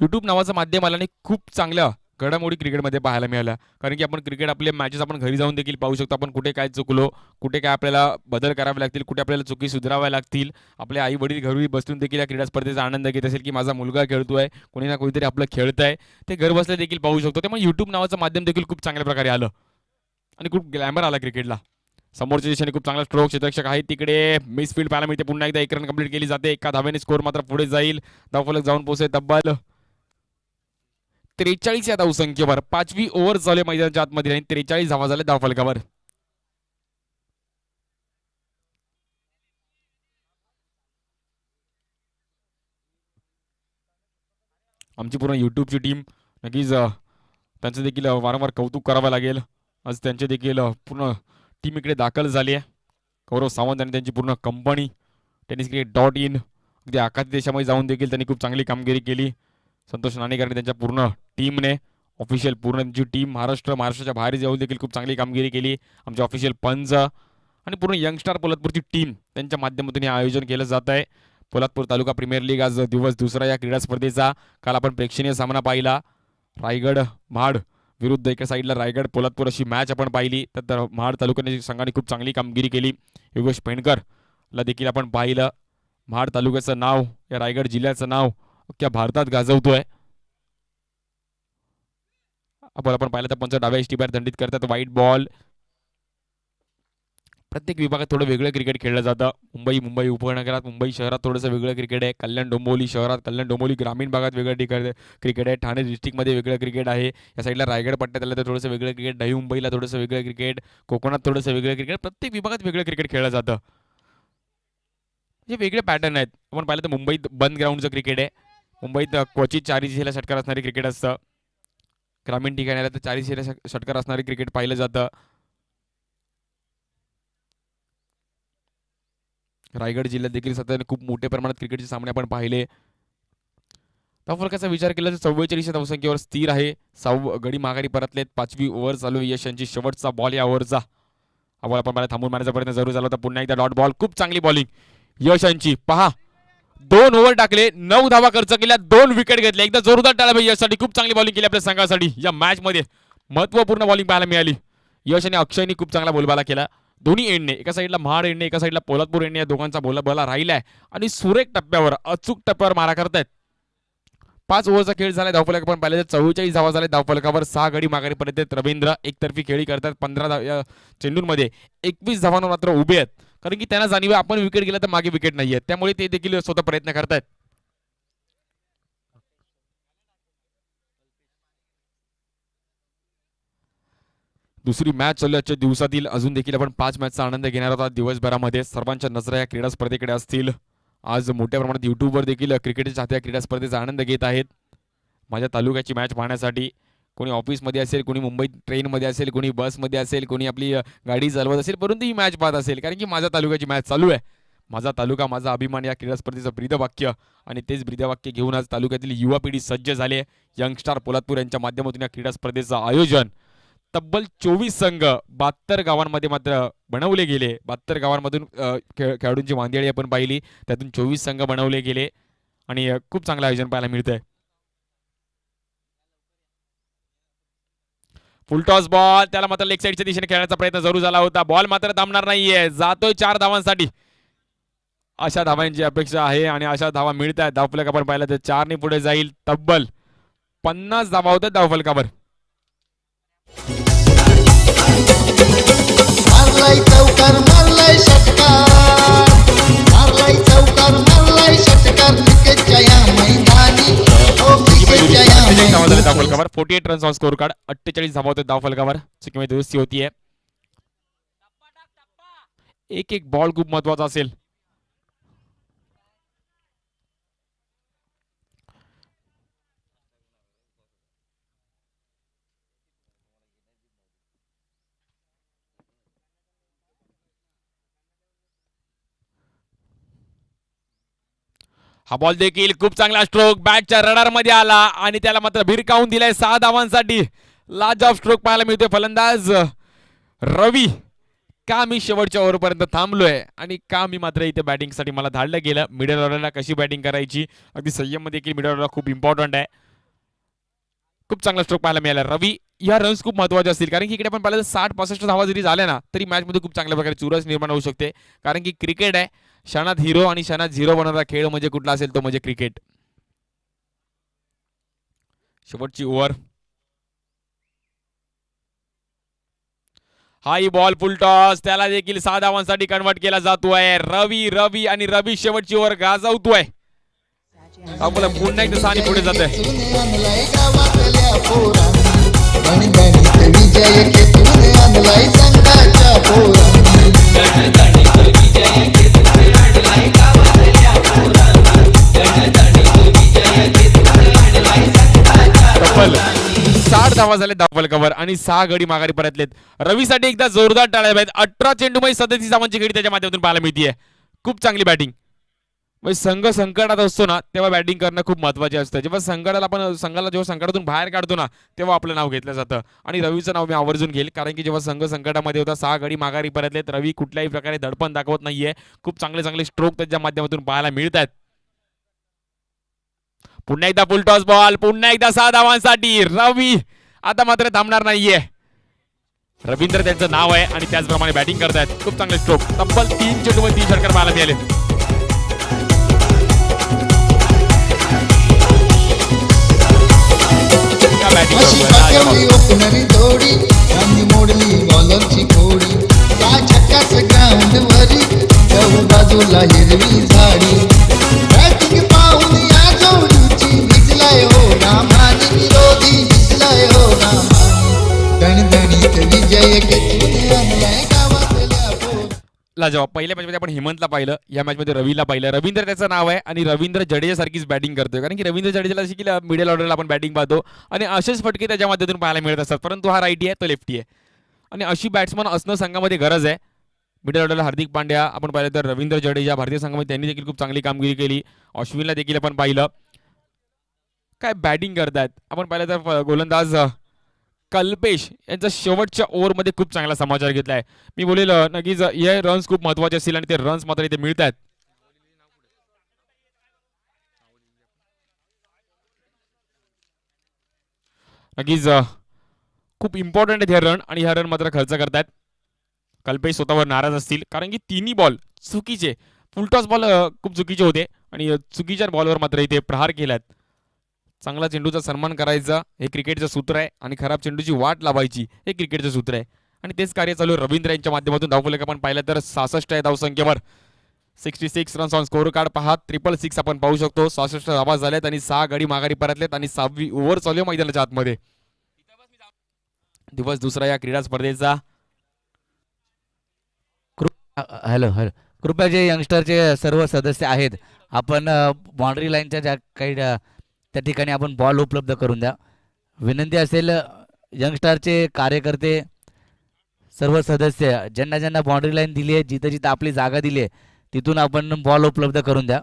Speaker 1: युट्यूब नावाचं माध्यम आल्याने खूप चांगलं घडामोडी क्रिकेटमध्ये पाहायला मिळाल्या. कारण की आपण क्रिकेट आपले मॅचेस आपण घरी जाऊन देखील पाहू शकतो. आपण कुठे काय चुकलो, कुठे काय आपल्याला बदल करावे लागतील, कुठे आपल्याला चुकी सुधाराव्या लागतील. आपले आई वडील घरी बसून देखील या क्रीडा स्पर्धेचा आनंद घेत असेल की माझा मुलगा खेळतोय, कोणी ना कोणीतरी आपलं खेळतंय, ते घर बसल्या देखील पाहू शकतो. त्यामुळे यूट्यूब नावाचं माध्यम देखील खूप चांगल्या प्रकारे आलं आणि खूप ग्लॅमर आला क्रिकेटला. समोरच्या दिशेने खूप चांगला स्ट्रोक क्षेत्ररक्षक आहे तिकडे, मिस फील्ड पाहायला मिळते. पुन्हा एकदा 1 रन कंप्लीट केली जाते. एका धावेने स्कोर मात्र पुढे जाईल. धावफलक जाऊन पोहोचेल तब्बल 43 या धावसंख्येवर. 5वी ओव्हर चालू आहे मैदानाच्या आतमध्ये आणि 43 धावा झाल्या धावफलकावर. आमची पूर्ण युट्यूबची टीम नक्कीच त्यांचं देखील वारंवार कौतुक करावं लागेल. आज त्यांचे देखील पूर्ण टीम इकडे दाखल झाली आहे. गौरव सावंत आणि त्यांची पूर्ण कंपनी tenniscricket.in अगदी आखाती देशामध्ये जाऊन देखील त्यांनी खूप चांगली कामगिरी केली. संतोष नाणेकर आणि त्यांच्या पूर्ण टीमने ऑफिशियल पूर्ण त्यांची टीम महाराष्ट्राच्या बाहेर जाऊन देखील खूप चांगली कामगिरी केली. आमचे ऑफिशियल पंच आणि पूर्ण यंगस्टार पोलादपूरची टीम त्यांच्या माध्यमातून हे आयोजन केलं जात आहे. पोलादपूर तालुका प्रीमियर लीग आज दिवस दुसरा या क्रीडा स्पर्धेचा. काल आपण प्रेक्षणीय सामना पाहिला. रायगड महाड विरुद्ध एका साईडला रायगड पोलादपूर अशी मॅच आपण पाहिली. तर महाड तालुक्याने संघाने खूप चांगली कामगिरी केली. योगेश पेंडकरला देखील आपण पाहिलं. महाड तालुक्याचं नाव या रायगड जिल्ह्याचं नाव अख्ख्या भारतात गाजवतोय. आपण पाहिलं तर पंच डाव्या इष्टीबाहेर दंडित करतात. White ball. प्रत्येक विभागात थोडं वेगळं क्रिकेट खेळलं जातं. मुंबई उपनगरात, मुंबई शहरात थोडंसं वेगळं क्रिकेट आहे. कल्याण डोंबिवली शहरात, कल्याण डोंबिवली ग्रामीण भागात वेगळं क्रिकेट आहे. ठाणे डिस्ट्रिक्टमध्ये वेगळं क्रिकेट आहे. या साईडला रायगड पट्ट्यात आलं तर थोडंसं वेगळं क्रिकेट, नवी मुंबईला थोडंसं वेगळं क्रिकेट, कोकणात थोडंसं वेगळं क्रिकेट. प्रत्येक विभागात वेगळं क्रिकेट खेळलं जातं. हे वेगळे पॅटर्न आहेत. आपण पाहिलं तर मुंबईत बंद ग्राउंडचं क्रिकेट आहे. मुंबईत क्वचित 4 दिशेला षटकार असणारे क्रिकेट असतं. ग्रामीण ठिकाणी आलं तर 4 दिशेला षटकार असणारे क्रिकेट पाहिलं जातं. रायगड जिल्ह्यात देखील सध्या खूप मोठ्या प्रमाणात क्रिकेटचे सामने आपण पाहिले. धावफलकाचा विचार केला तर 44 धावसंख्येवर स्थिर आहे. गडी माघारी परतलेत. 5वी ओव्हर चालू आहे. यश यांची शेवटचा बॉल या ओव्हरचा. आपण मला थांबून मारण्याचा प्रयत्न जरूर झाला होता. पुन्हा एकदा डॉट बॉल. खूप चांगली बॉलिंग यश यांची. पहा 2 ओव्हर टाकले, 9 धावा खर्च केल्या, 2 विकेट घेतल्या. एकदा जोरदार टाळ्या यशसाठी. खूप चांगली बॉलिंग केली आपल्या संघासाठी. या मॅच मध्ये महत्वपूर्ण बॉलिंग पाहायला मिळाली. यश आणि अक्षयनी खूप चांगला बोलबाला केला. दोन्ही एंडने, एका साईडला महाड एंडने, एका साईडला पोलादपूर एंडने, या दोघांचा बोला राहिलाय आणि सुरेख टप्प्यावर, अचूक टप्प्यावर मारा करतायत. 5 ओव्हरचा खेळ झाला. धावफलक आपण पाहिले तर 44 धावा झाले धावफलकावर. 6 गडी माघारी परत आहेत. रवींद्र एकतर्फी खेळी करतात. 15 चेंडूंमध्ये 21 धावांवर मात्र उभे आहेत. कारण की त्यांना जाणीव आहे आपण विकेट गेला तर मागे विकेट नाही आहेत. त्यामुळे ते देखील स्वतः प्रयत्न करतायत. दुसरी मॅच चालू आजच्या दिवसातील. अजून देखील आपण 5 मॅचचा आनंद घेणार आहोत दिवसभरामध्ये. सर्वांच्या नजरा या क्रीडा स्पर्धेकडे असतील. आज मोठ्या प्रमाणात युट्यूबवर देखील क्रिकेटच्या चाहत्या क्रीडा स्पर्धेचा आनंद घेत आहेत. माझ्या तालुक्याची मॅच पाहण्यासाठी कोणी ऑफिसमध्ये असेल, कोणी मुंबईत ट्रेनमध्ये असेल, कोणी बसमध्ये असेल, कोणी आपली गाडी चालवत असेल, परंतु ही मॅच पाहत असेल. कारण की माझ्या तालुक्याची मॅच चालू आहे. माझा तालुका माझा अभिमान या क्रीडा स्पर्धेचं ब्रीदवाक्य आणि तेच ब्रीदवाक्य घेऊन आज तालुक्यातील युवा पिढी सज्ज झाली. यंगस्टार पोलादपूर यांच्या माध्यमातून या क्रीडा स्पर्धेचं आयोजन तब्बल 24 संघ 72 गावांमध्ये मात्र बनवले गेले. 72 गावांमधून खेळाडूंची मांदियाळी आपण पाहिली. त्यातून 24 संघ बनवले गेले आणि खूप चांगलं आयोजन पाहायला मिळतंय. Full toss ball. त्याला मात्र लेग साईडच्या दिशेने खेळण्याचा प्रयत्न जरूर झाला होता. बॉल मात्र थांबणार नाहीये. जातोय 4 धावांसाठी. अशा धावांची अपेक्षा आहे आणि अशा धावा मिळत आहेत. धावफलक आपण पाहिलं तर 4 ने पुढे जाईल. तब्बल 50 धावा होत्या धावफलकावर.
Speaker 6: मारलाय चौकार मारलाय षटकार, मारलाय चौकार मारलाय षटकार, क्रिकेटच्या या मैदानी, ओ क्रिकेटच्या या मैदानी.
Speaker 1: धावफलकावर 48 रन्स ऑन स्कोर कार्ड. 48 धावा होत्या धावफलकावर. चुकीमध्ये दुरुस्ती होतीये. एक बॉल खूप महत्वाचा असेल. हा बॉल देखील खूप चांगला स्ट्रोक बॅटच्या रडार मध्ये आला आणि त्याला मात्र भिरकावून दिलाय 6 धावांसाठी. लाजवाब स्ट्रोक पाहायला मिळतोय. फलंदाज रवी. का मी शेवटच्या ओव्हरपर्यंत थांबलोय आणि का मी मात्र इथे बॅटिंगसाठी मला धाडलं गेलं. मिडल ऑर्डरला कशी बॅटिंग करायची, अगदी संयम मध्ये देखील मिडल ऑर्डर खूप इम्पॉर्टंट आहे. खूप चांगला स्ट्रोक पाहायला मिळाला. रवी या रन्स खूप महत्त्वाचे असतील, कारण की इकडे आपण पाहिलं 60-65 धावा जरी झाल्या ना तरी मॅचमध्ये खूप चांगल्या प्रकारे चुरस निर्माण होऊ शकते, कारण की क्रिकेट आहे. क्षणात हिरो आणि क्षणात झिरो बनवणारा खेळ म्हणजे कुठला असेल तो म्हणजे क्रिकेट. शेवटची over. High ball full toss, त्याला देखील 6 धावांसाठी कन्वर्ट केला जातोय. रवी आणि रवी शेवटची ओव्हर गाजवतोय. आपल्याला पुन्हा एकदा सानी पुढे जाते.
Speaker 6: आणलाय गावातल्या पोरांनी गणगणित विजय खेचून आणलाय संघाच्या पोरांनी.
Speaker 1: तब्बल 60 धावा झाले धावफल कव्हर आणि 6 गडी माघारी परतलेत. रवीसाठी एकदा जोरदार टाळ्या आहेत. 18 चेंडूमध्ये 37 धावांची गडी त्याच्या माध्यमातून पाहायला मिळते. खूप चांगली बॅटिंग. म्हणजे संघ संकटात असतो ना तेव्हा बॅटिंग करणं खूप महत्त्वाचे असतं. जेव्हा संघाला जेव्हा संकटातून बाहेर काढतो ना तेव्हा आपलं नाव घेतलं जातं. आणि रवीचं नाव मी आवर्जून घेईल, कारण की जेव्हा संघ संकटामध्ये होता 6 गडी माघारी परतलेत. रवी कुठल्याही प्रकारे दडपण दाखवत नाहीये. खूप चांगले चांगले स्ट्रोक त्याच्या माध्यमातून पाहायला मिळत आहेत. पुन्हा एकदा फुल टॉस बॉल, पुन्हा एकदा 6 धावांसाठी रवी आता मात्र थांबणार नाहीये. रवींद्र त्यांचं नाव आहे आणि त्याचप्रमाणे बॅटिंग करतायत. खूप चांगले स्ट्रोक, तब्बल 3 चेंडूवर 3 षटकार पाहायला मिळाले.
Speaker 6: अशी पाठवली ओपनरी जोडी आणि मोडली बॉलरची खोडी. त्या छक्काच ग्राउंड वरी चहू बाजूला हिरवी झाडी. बॅटिंग पाहून या जोडीची भिजलाय हो रामानी, विरोधी भिजलाय हो रामानी. दणदणीत विजय खेचून आणलाय गावातल्या पोरांनी.
Speaker 1: लाजवाब. पहिल्या मॅचमध्ये आपण हेमंतला पाहिलं, या मॅचमध्ये रवीला पाहिलं. रवींद्र त्याचं नाव आहे आणि रवींद्र जडेजा सारखीच बॅटिंग करतोय, कारण की रवींद्र जडेजाला अशी की मिडल ऑर्डरला आपण बॅटिंग पाहतो आणि असेच फटके त्याच्या माध्यमातून पाहायला मिळत असतात. परंतु हा राईटी आहे, तो लेफ्टी आहे आणि अशी बॅट्समन असणं संघामध्ये गरज आहे. मिडल ऑर्डरला हार्दिक पांड्या आपण पाहिलं तर रवींद्र जडेजा भारतीय संघामध्ये त्यांनी देखील खूप चांगली कामगिरी केली. अश्विनला देखील आपण पाहिलं काय बॅटिंग करतायत. आपण पाहिलं तर गोलंदाज कल्पेश यांचा शेवटच्या ओव्हरमध्ये खूप चांगला समाचार घेतलाय. मी बोलेल नक्कीच हे रन्स खूप महत्त्वाचे असतील आणि ते रन्स मात्र इथे मिळत आहेत. नक्कीच खूप इम्पॉर्टंट आहेत हे रन आणि ह्या रन मात्र खर्च करतायत. कल्पेश स्वतःवर नाराज असतील, कारण की तिन्ही बॉल चुकीचे, फुलटॉस बॉल खूप चुकीचे होते आणि चुकीच्या बॉलवर मात्र इथे प्रहार केल्यात. चांगला चेंडूचा सन्मान करायचा हे क्रिकेटचं सूत्र आहे आणि खराब चेंडूची वाट लावायची हे क्रिकेटचं सूत्र आहे आणि तेच कार्य चालू आहे. रवींद्र यांच्या माध्यमातून धावफलक आपण पाहिलं तर 66 आहे धावसंख्येवर. 66 रन्स ऑन स्कोर कार्ड पहा. 666 आपण पाहू शकतो. 66 धावा झाल्यात आणि 6 गडी माघारी परतलेत आणि 6वी ओव्हर चालू आहे मैदानाच्या आतमध्ये. दिवस दुसरा या क्रीडा स्पर्धेचा.
Speaker 2: हॅलो हॅलो, कृपया जे यंगस्टरचे सर्व सदस्य आहेत आपण बाउंड्री लाईनच्या ज्या काही त्या ठिकाणी आपण बॉल उपलब्ध करून द्या. विनंती असेल यंगस्टरचे कार्यकर्ते सर्व सदस्य ज्यांना ज्यांना बाउंड्री लाईन दिली आहे, जिथं जिथं आपली जागा दिली आहे तिथून आपण बॉल उपलब्ध करून द्या.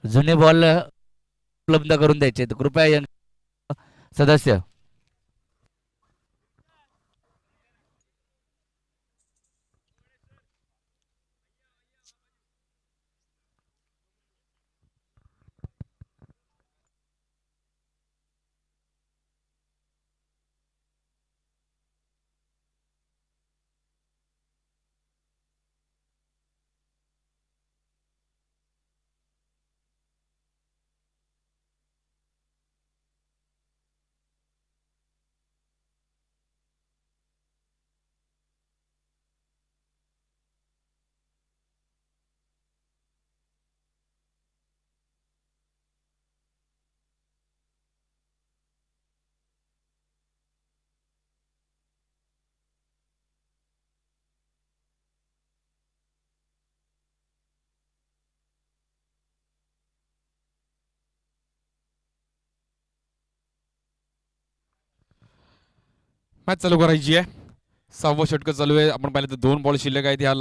Speaker 2: जुने बॉल उपलब्ध करून द्यायचे. तर कृपया यंग सदस्य.
Speaker 1: मॅच चालू करायची आहे. 6वं षटक चालू आहे. आपण पाहिलं तर 2 बॉल शिल्लक आहेत या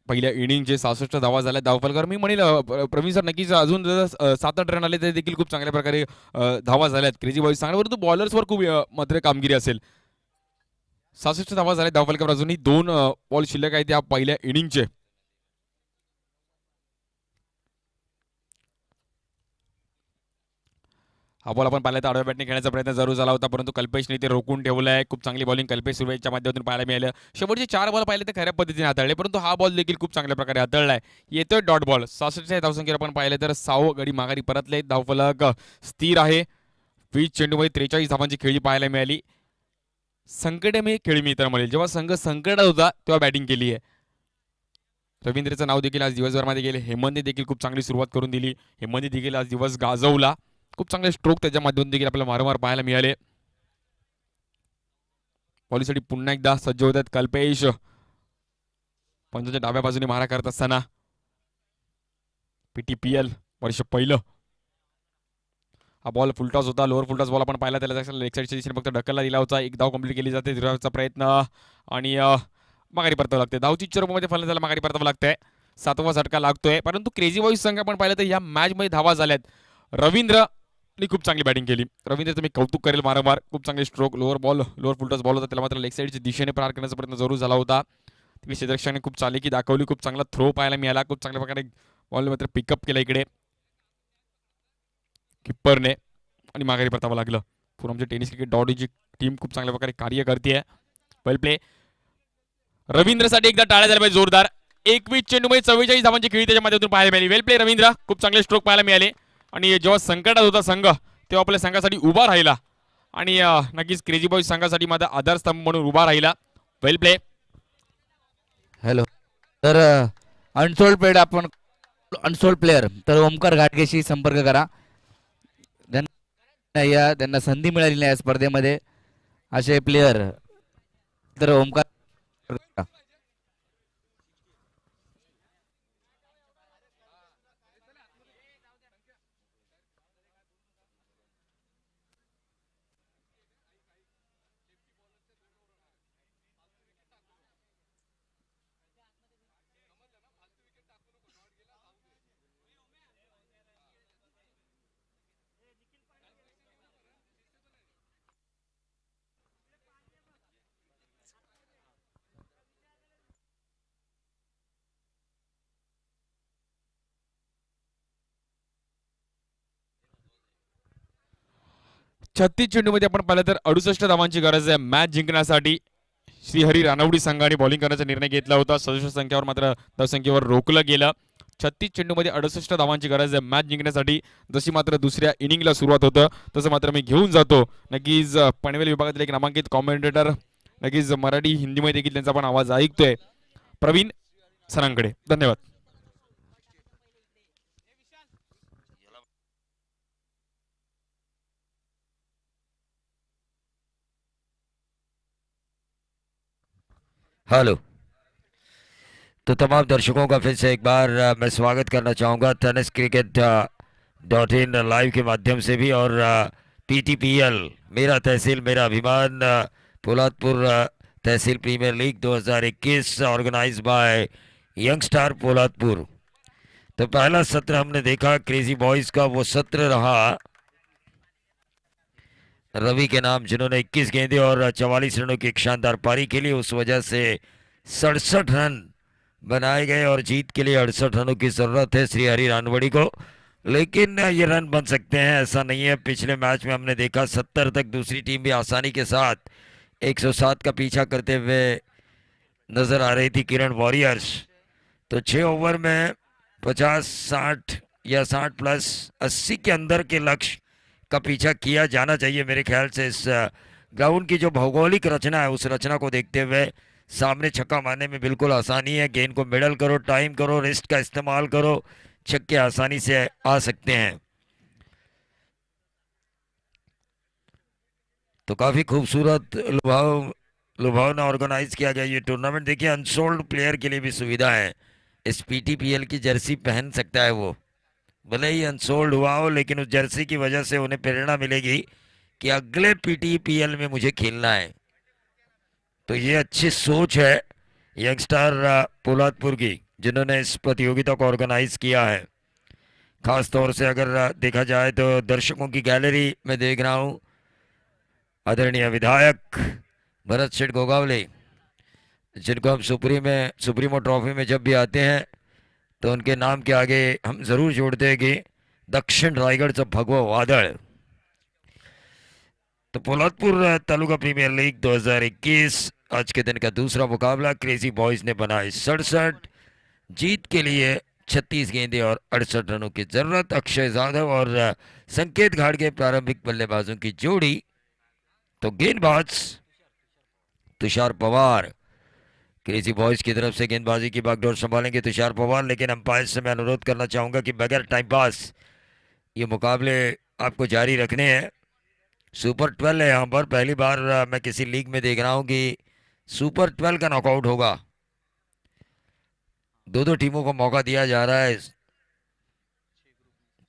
Speaker 1: पहिल्या इनिंगचे. 66 धावा झाल्या धावफलकर. मी म्हणेल प्रवीण सर नक्कीच अजून 7-8 रन आले तरी देखील खूप चांगल्या प्रकारे धावा झाल्यात. क्रेझी बॉईज चांगल्या, परंतु बॉलर्सवर खूप मात्र कामगिरी असेल. 66 धावा झाल्या धावफलकर. अजूनही 2 बॉल शिल्लक आहेत या पहिल्या इनिंगचे. हा बॉल आपण पाहिला तर आडव्या बॅटने खेळण्याचा प्रयत्न जरूर झाला होता, परंतु कल्पेशने ते रोखून ठेवलंय. खूप चांगली बॉलिंग कल्पेश सुर्वेच्या माध्यमातून पाहायला मिळालं. शेवटचे 4 बॉल पाहिले तर खऱ्या पद्धतीने हाताळले, परंतु हा बॉल देखील खूप चांगल्या प्रकारे हाताळलाय. येतोय डॉट बॉल. 66 धावसंख्येवर आपण पाहिलं तर 6 गडी माघारी परतले. धावफलक स्थिर आहे. 20 चेंडूमध्ये 43 धावांची खेळी पाहायला मिळाली. संकटमय खेळी मित्र म्हणेल. जेव्हा संघ संकटात होता तेव्हा बॅटिंग केली आहे. रवींद्रचं नाव देखील आज दिवसभरामध्ये गेले. हेमंतने देखील खूप चांगली सुरुवात करून दिली. हेमंतने देखील आज दिवस गाजवला. खूप चांगले स्ट्रोक त्याच्या माध्यमातून देखील आपल्याला वारंवार पाहायला मिळाले. बॉलिंगसाठी पुन्हा एकदा सज्ज होत आहेत कल्पेश. पंजाच्या डाव्या बाजूने मारा करत असताना PTPL वर्ष पहिलं. हा बॉल फुलटॉस होता. लोअर फुलटॉस बॉल आपण पाहिला. त्याला लेग साईडच्या दिशेने फक्त ढकलला दिला होता. एक धाव कंप्लीट केली जाते. धीराचा प्रयत्न आणि माघारी परतावं लागते. धावची रूपमध्ये फलंदाज त्याला माघारी परतावं लागतंय. 7वा झटका लागतोय. परंतु क्रेझी बॉईज संघ आपण पाहिलं तर या मॅचमध्ये धावा झाल्यात. रवींद्रने खूप चांगली बॅटिंग केली. रवींद्रचं मी कौतुक करेल वारंवार. खूप चांगले स्ट्रोक. लोअर फुलटॉस बॉल होता. त्याला मात्र लेग साईडच्या दिशेने प्रहार करण्याचा प्रयत्न जरूर झाला होता. क्षेत्ररक्षकाने खूप चालिकी दाखवली. खूप चांगला थ्रो पाहायला मिळाला. खूप चांगल्या प्रकारे बॉल मात्र पिकअप केला इकडे किप्परने आणि माघारी परतावं लागलं. पूर्वमची टेनिस क्रिकेट डॉटची टीम खूप चांगल्या प्रकारे कार्य करते. Well play. रवींद्रसाठी एकदा टाळ्या झाल्या पाहिजे जोरदार. 21 चेंडूमध्ये 44 धावांची खेळी त्याच्या माध्यमातून पाहायला मिळाली. Well play Ravindra. खूप चांगले स्ट्रोक पाहायला मिळाले आणि जेव्हा संकटात होता संघ तेव्हा आपल्या संघासाठी उभा राहिला आणि नक्कीच क्रेझी बॉईज संघासाठी माझा आधारस्तंभ म्हणून उभा राहिला. Well play.
Speaker 2: हॅलो. तर अनसोल्ड प्लेअर तर ओमकार घाटगेशी संपर्क करा. त्यांना संधी मिळाली नाही या स्पर्धेमध्ये. असे प्लेयर तर ओमकार.
Speaker 1: छत्तीस चेंडूमध्ये आपण पाहिलं तर 68 धावांची गरज आहे मॅच जिंकण्यासाठी. श्रीहरी रानवडी संघाने बॉलिंग करण्याचा निर्णय घेतला होता. 67 संख्येवर मात्र धावसंख्येवर रोखलं गेलं. 36 चेंडूमध्ये 68 धावांची गरज आहे मॅच जिंकण्यासाठी. जशी मात्र दुसऱ्या इनिंगला सुरुवात होतं तसं मात्र मी घेऊन जातो नक्कीच पनवेल विभागातील एक नामांकित कॉमेंटेटर, नक्कीच मराठी हिंदीमध्ये देखील त्यांचा आपण आवाज ऐकतोय, प्रवीण सरांकडे. धन्यवाद.
Speaker 7: हेलो. तो तमाम दर्शकों का फिर से एक बार मैं स्वागत करना चाहूँगा टेनिस क्रिकेट .in लाइव के माध्यम से भी और PTPL मेरा तहसील मेरा अभिमान पोलादपुर तहसील premier league 2021 organise by Young Star Poladpur. तो पहला सत्र हमने देखा क्रेजी बॉयज़ का, वो सत्र रहा रवि के नाम जिन्होंने 21 गेंदे और 44 रनों की एक शानदार पारी खेली. उस वजह से 67 रन बनाए गए और जीत के लिए 68 रनों की ज़रूरत है श्रीहरि रानवड़ी को. लेकिन ये रन बन सकते हैं ऐसा नहीं है. पिछले मैच में हमने देखा 70 तक दूसरी टीम भी आसानी के साथ 107 का पीछा करते हुए नज़र आ रही थी किरण वॉरियर्स. तो 6 ओवर में 50-60 या 60 प्लस 80 के अंदर के लक्ष्य का पीछा किया जाना चाहिए मेरे ख्याल से. इस ग्राउंड की जो भौगोलिक रचना है उस रचना को देखते हुए सामने छक्का मारने में बिल्कुल आसानी है. गेंद को मिडल करो, टाइम करो, रिस्ट का इस्तेमाल करो, छक्के आसानी से आ सकते हैं. तो काफ़ी खूबसूरत लुभावना ऑर्गेनाइज किया गया ये टूर्नामेंट. देखिए अनसोल्ड प्लेयर के लिए भी सुविधा है. इस PTPL की जर्सी पहन सकता है वो, भले ही अनसोल्ड हुआ हो, लेकिन उस जर्सी की वजह से उन्हें प्रेरणा मिलेगी कि अगले PTPL में मुझे खेलना है. तो ये अच्छी सोच है यंगस्टर पोलादपुर की जिन्होंने इस प्रतियोगिता को ऑर्गेनाइज किया है. खास तौर से अगर देखा जाए तो दर्शकों की गैलरी में देख रहा हूँ आदरणीय विधायक भरत शेठ गोगावले, जिनको हम सुप्रीमो ट्रॉफी में जब भी आते हैं तो उनके नाम के आगे हम ज़रूर जोड़ते हैं कि दक्षिण रायगढ़चं भगवं वादळ. तो पोलादपुर तालुका प्रीमियर लीग 2021 आज के दिन का दूसरा मुकाबला। क्रेजी बॉयज ने बनाए 67, जीत के लिए 36 गेंदें और 68 रनों की जरूरत। अक्षय यादव और संकेत घाड़गे प्रारंभिक बल्लेबाजों की जोड़ी। तो गेंदबाज तुषार पवार क्रेजी बॉयज की तरफ से गेंदबाजी की बागडोर संभालेंगे तुषार पवार। लेकिन अंपायर से मैं अनुरोध करना चाहूंगा कि बगैर टाइम पास ये मुकाबले आपको जारी रखने हैं। सुपर 12 है यहाँ पर, पहली बार मैं किसी लीग में देख रहा हूँ कि सुपर 12 का नॉकआउट होगा। दो दो टीमों को मौका दिया जा रहा है।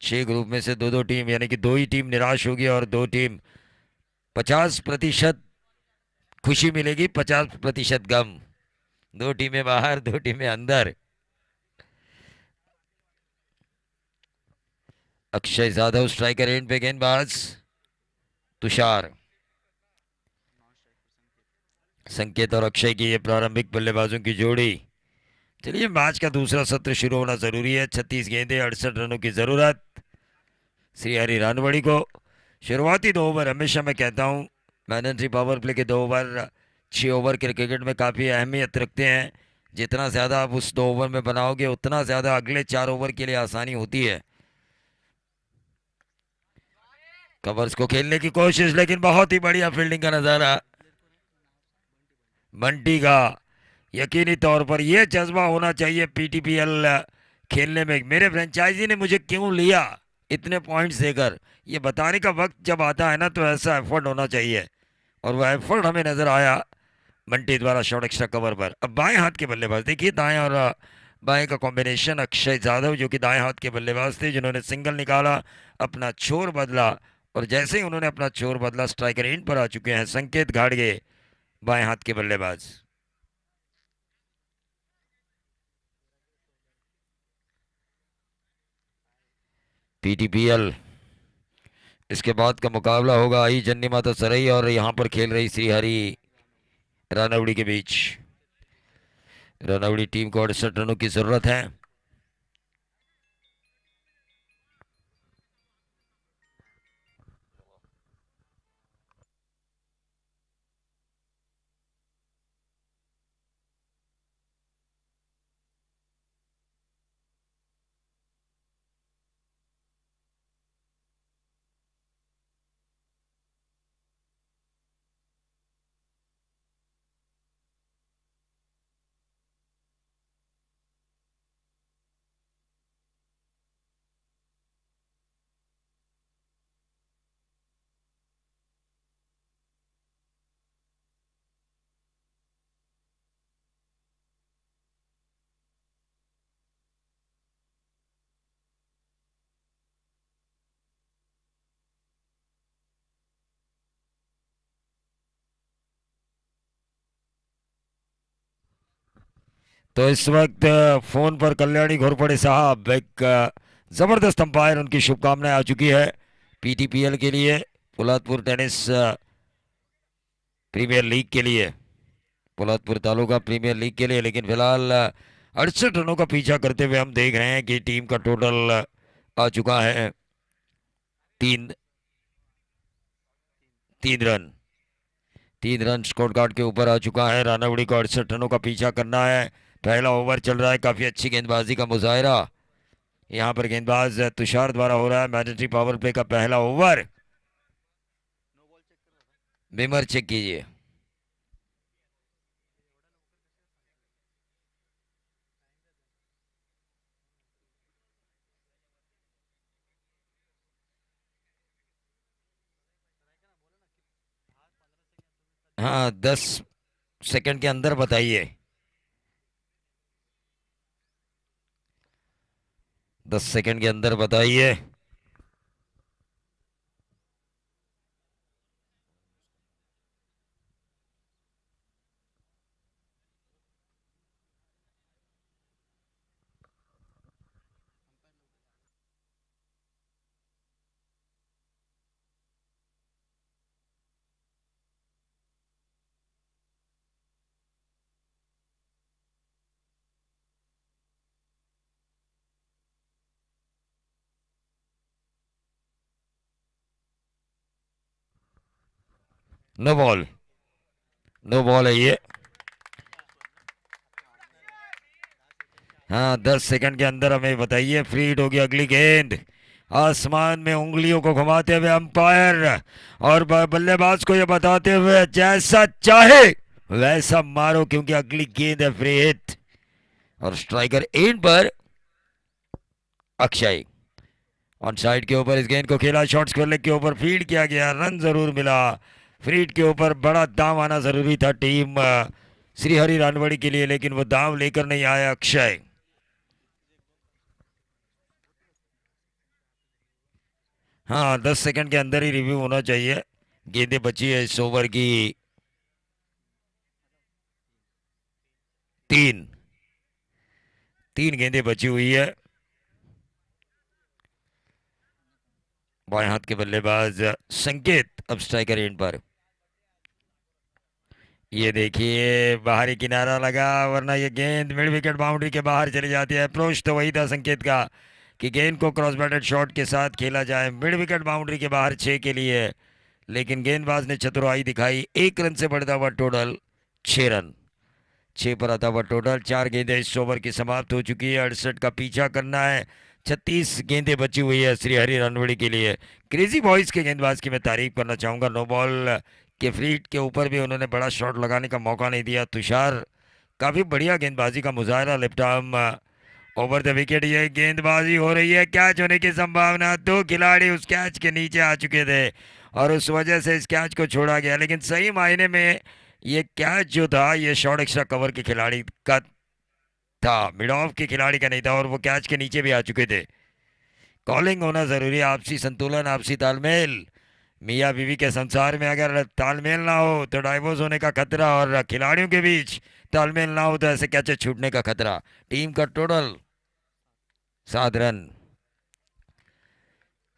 Speaker 7: 6 ग्रुप में से दो दो टीम, यानी कि दो ही टीम निराश होगी और दो टीम 50% खुशी मिलेगी, 50% गम। दो टीमें बाहर, दो टीमें अंदर। अक्षय यादव स्ट्राइकर एंड पे, गेंदबाज तुषार। संकेत और अक्षय की ये प्रारंभिक बल्लेबाजों की जोड़ी। चलिए, मैच का दूसरा सत्र शुरू होना जरूरी है। 36 गेंदें 68 रनों की जरूरत श्री हरि रानवड़ी को। शुरुआती 2 ओवर, हमेशा मैं कहता हूं मैंडेटरी पावर प्ले के 2 ओवर 6 ओवर के क्रिकेट में काफ़ी अहमियत रखते हैं। जितना ज़्यादा आप उस 2 ओवर में बनाओगे उतना ज़्यादा अगले 4 ओवर के लिए आसानी होती है। कवर्स को खेलने की कोशिश, लेकिन बहुत ही बढ़िया फील्डिंग का नज़ारा बंटी का। यकीनी तौर पर यह जज्बा होना चाहिए पीटीपीएल खेलने में। मेरे फ्रेंचाइजी ने मुझे क्यों लिया इतने पॉइंट्स देकर, ये बताने का वक्त जब आता है ना, तो ऐसा एफर्ट होना चाहिए। और वह एफर्ट हमें नजर आया बंटी द्वारा शॉर्ट एक्स्ट्रा कवर पर। अब बाएं हाथ के बल्लेबाज देखिए, दाएं और बाएं का कॉम्बिनेशन। अक्षय यादव जो कि दाएं हाथ के बल्लेबाज थे, जिन्होंने सिंगल निकाला, अपना छोर बदला, और जैसे ही उन्होंने अपना छोर बदला स्ट्राइकर एंड पर आ चुके हैं संकेत घाड़गे, बाएं हाथ के बल्लेबाज। पीटीपीएल इसके बाद का मुकाबला होगा आई जन्नी माता सरई और यहां पर खेल रही श्री हरि रानवड़ी के बीच। रानवड़ी टीम को 68 रनों की जरूरत है। तो इस वक्त फोन पर कल्याणी घोरपड़े साहब, एक जबरदस्त अंपायर, उनकी शुभकामनाएं आ चुकी है पीटीपीएल के लिए, पोलादपुर टेनिस प्रीमियर लीग के लिए, पोलादपुर तालुका प्रीमियर लीग के लिए। लेकिन फिलहाल 68 रनों का पीछा करते हुए हम देख रहे हैं कि टीम का टोटल आ चुका है 3 रन। 3 रन स्कोर कार्ड के ऊपर आ चुका है। रानावड़ी को 68 रनों का पीछा करना है। पहला ओवर चल रहा है, काफी अच्छी गेंदबाजी का मुजाहरा यहाँ पर गेंदबाज तुषार द्वारा हो रहा है। मैंडेटरी पावर प्ले का पहला ओवर, बिमर चेक कीजिए। हाँ, 10 सेकंड के अंदर बताइए। 10 सेकंड के अंदर बताइए। नो बॉल, नो बॉल है ये। हाँ, 10 सेकंड के अंदर हमें बताइए। फ्री हिट होगी अगली गेंद। आसमान में उंगलियों को घुमाते हुए अंपायर और बल्लेबाज को ये बताते हुए जैसा चाहे वैसा मारो, क्योंकि अगली गेंद है फ्री हिट। और स्ट्राइकर एंड पर अक्षय ऑन साइड के ऊपर इस गेंद को खेला, शॉर्ट्स के लेग के ऊपर फीड किया गया, रन जरूर मिला। फ्री हिट के ऊपर बड़ा दाव आना जरूरी था टीम श्रीहरि रानवड़ी के लिए, लेकिन वो दाव लेकर नहीं आया अक्षय। हाँ, 10 सेकंड के अंदर ही रिव्यू होना चाहिए। गेंदें बची है इस ओवर की तीन गेंदें बची हुई है। बाएं हाथ के बल्लेबाज संकेत अब स्ट्राइकर एंड पर। ये देखिए बाहरी किनारा लगा, वरना ये गेंद मिड विकेट बाउंड्री के बाहर चली जाती है। अप्रोच तो वही था संकेत का कि गेंद को क्रॉस बैटेड शॉट के साथ खेला जाए मिड विकेट बाउंड्री के बाहर 6 के लिए, लेकिन गेंदबाज ने चतुराई दिखाई। 1 रन से बढ़ता हुआ टोटल 6 रन, 6 पर आता हुआ टोटल। 4 गेंदें इस ओवर की समाप्त हो चुकी है। 68 का पीछा करना है। 36 गेंदें बची हुई है श्रीहरि रानवड़ी के लिए। क्रेजी बॉयज के गेंदबाज की मैं तारीफ करना चाहूंगा। नो बॉल के फ्री हिट के ऊपर भी उन्होंने बड़ा शॉट लगाने का मौका नहीं दिया। तुषार काफी बढ़िया गेंदबाजी का मुजाहरा, left arm over the wicket. ये गेंदबाजी हो रही है, कैच होने की संभावना। 2 खिलाड़ी उस कैच के नीचे आ चुके थे और उस वजह से इस कैच को छोड़ा गया, लेकिन सही मायने में ये कैच जो था ये शॉर्ट एक्स्ट्रा कवर के खिलाड़ी का था, मिड ऑफ के खिलाड़ी का नहीं था, और वो कैच के नीचे भी आ चुके थे। कॉलिंग होना जरूरी है, आपसी संतुलन, आपसी तालमेल। मियाँ बीवी के संसार में अगर तालमेल ना हो तो डाइवोर्स होने का खतरा, और खिलाड़ियों के बीच तालमेल ना हो तो ऐसे कैचे छूटने का खतरा। टीम का total 7 run,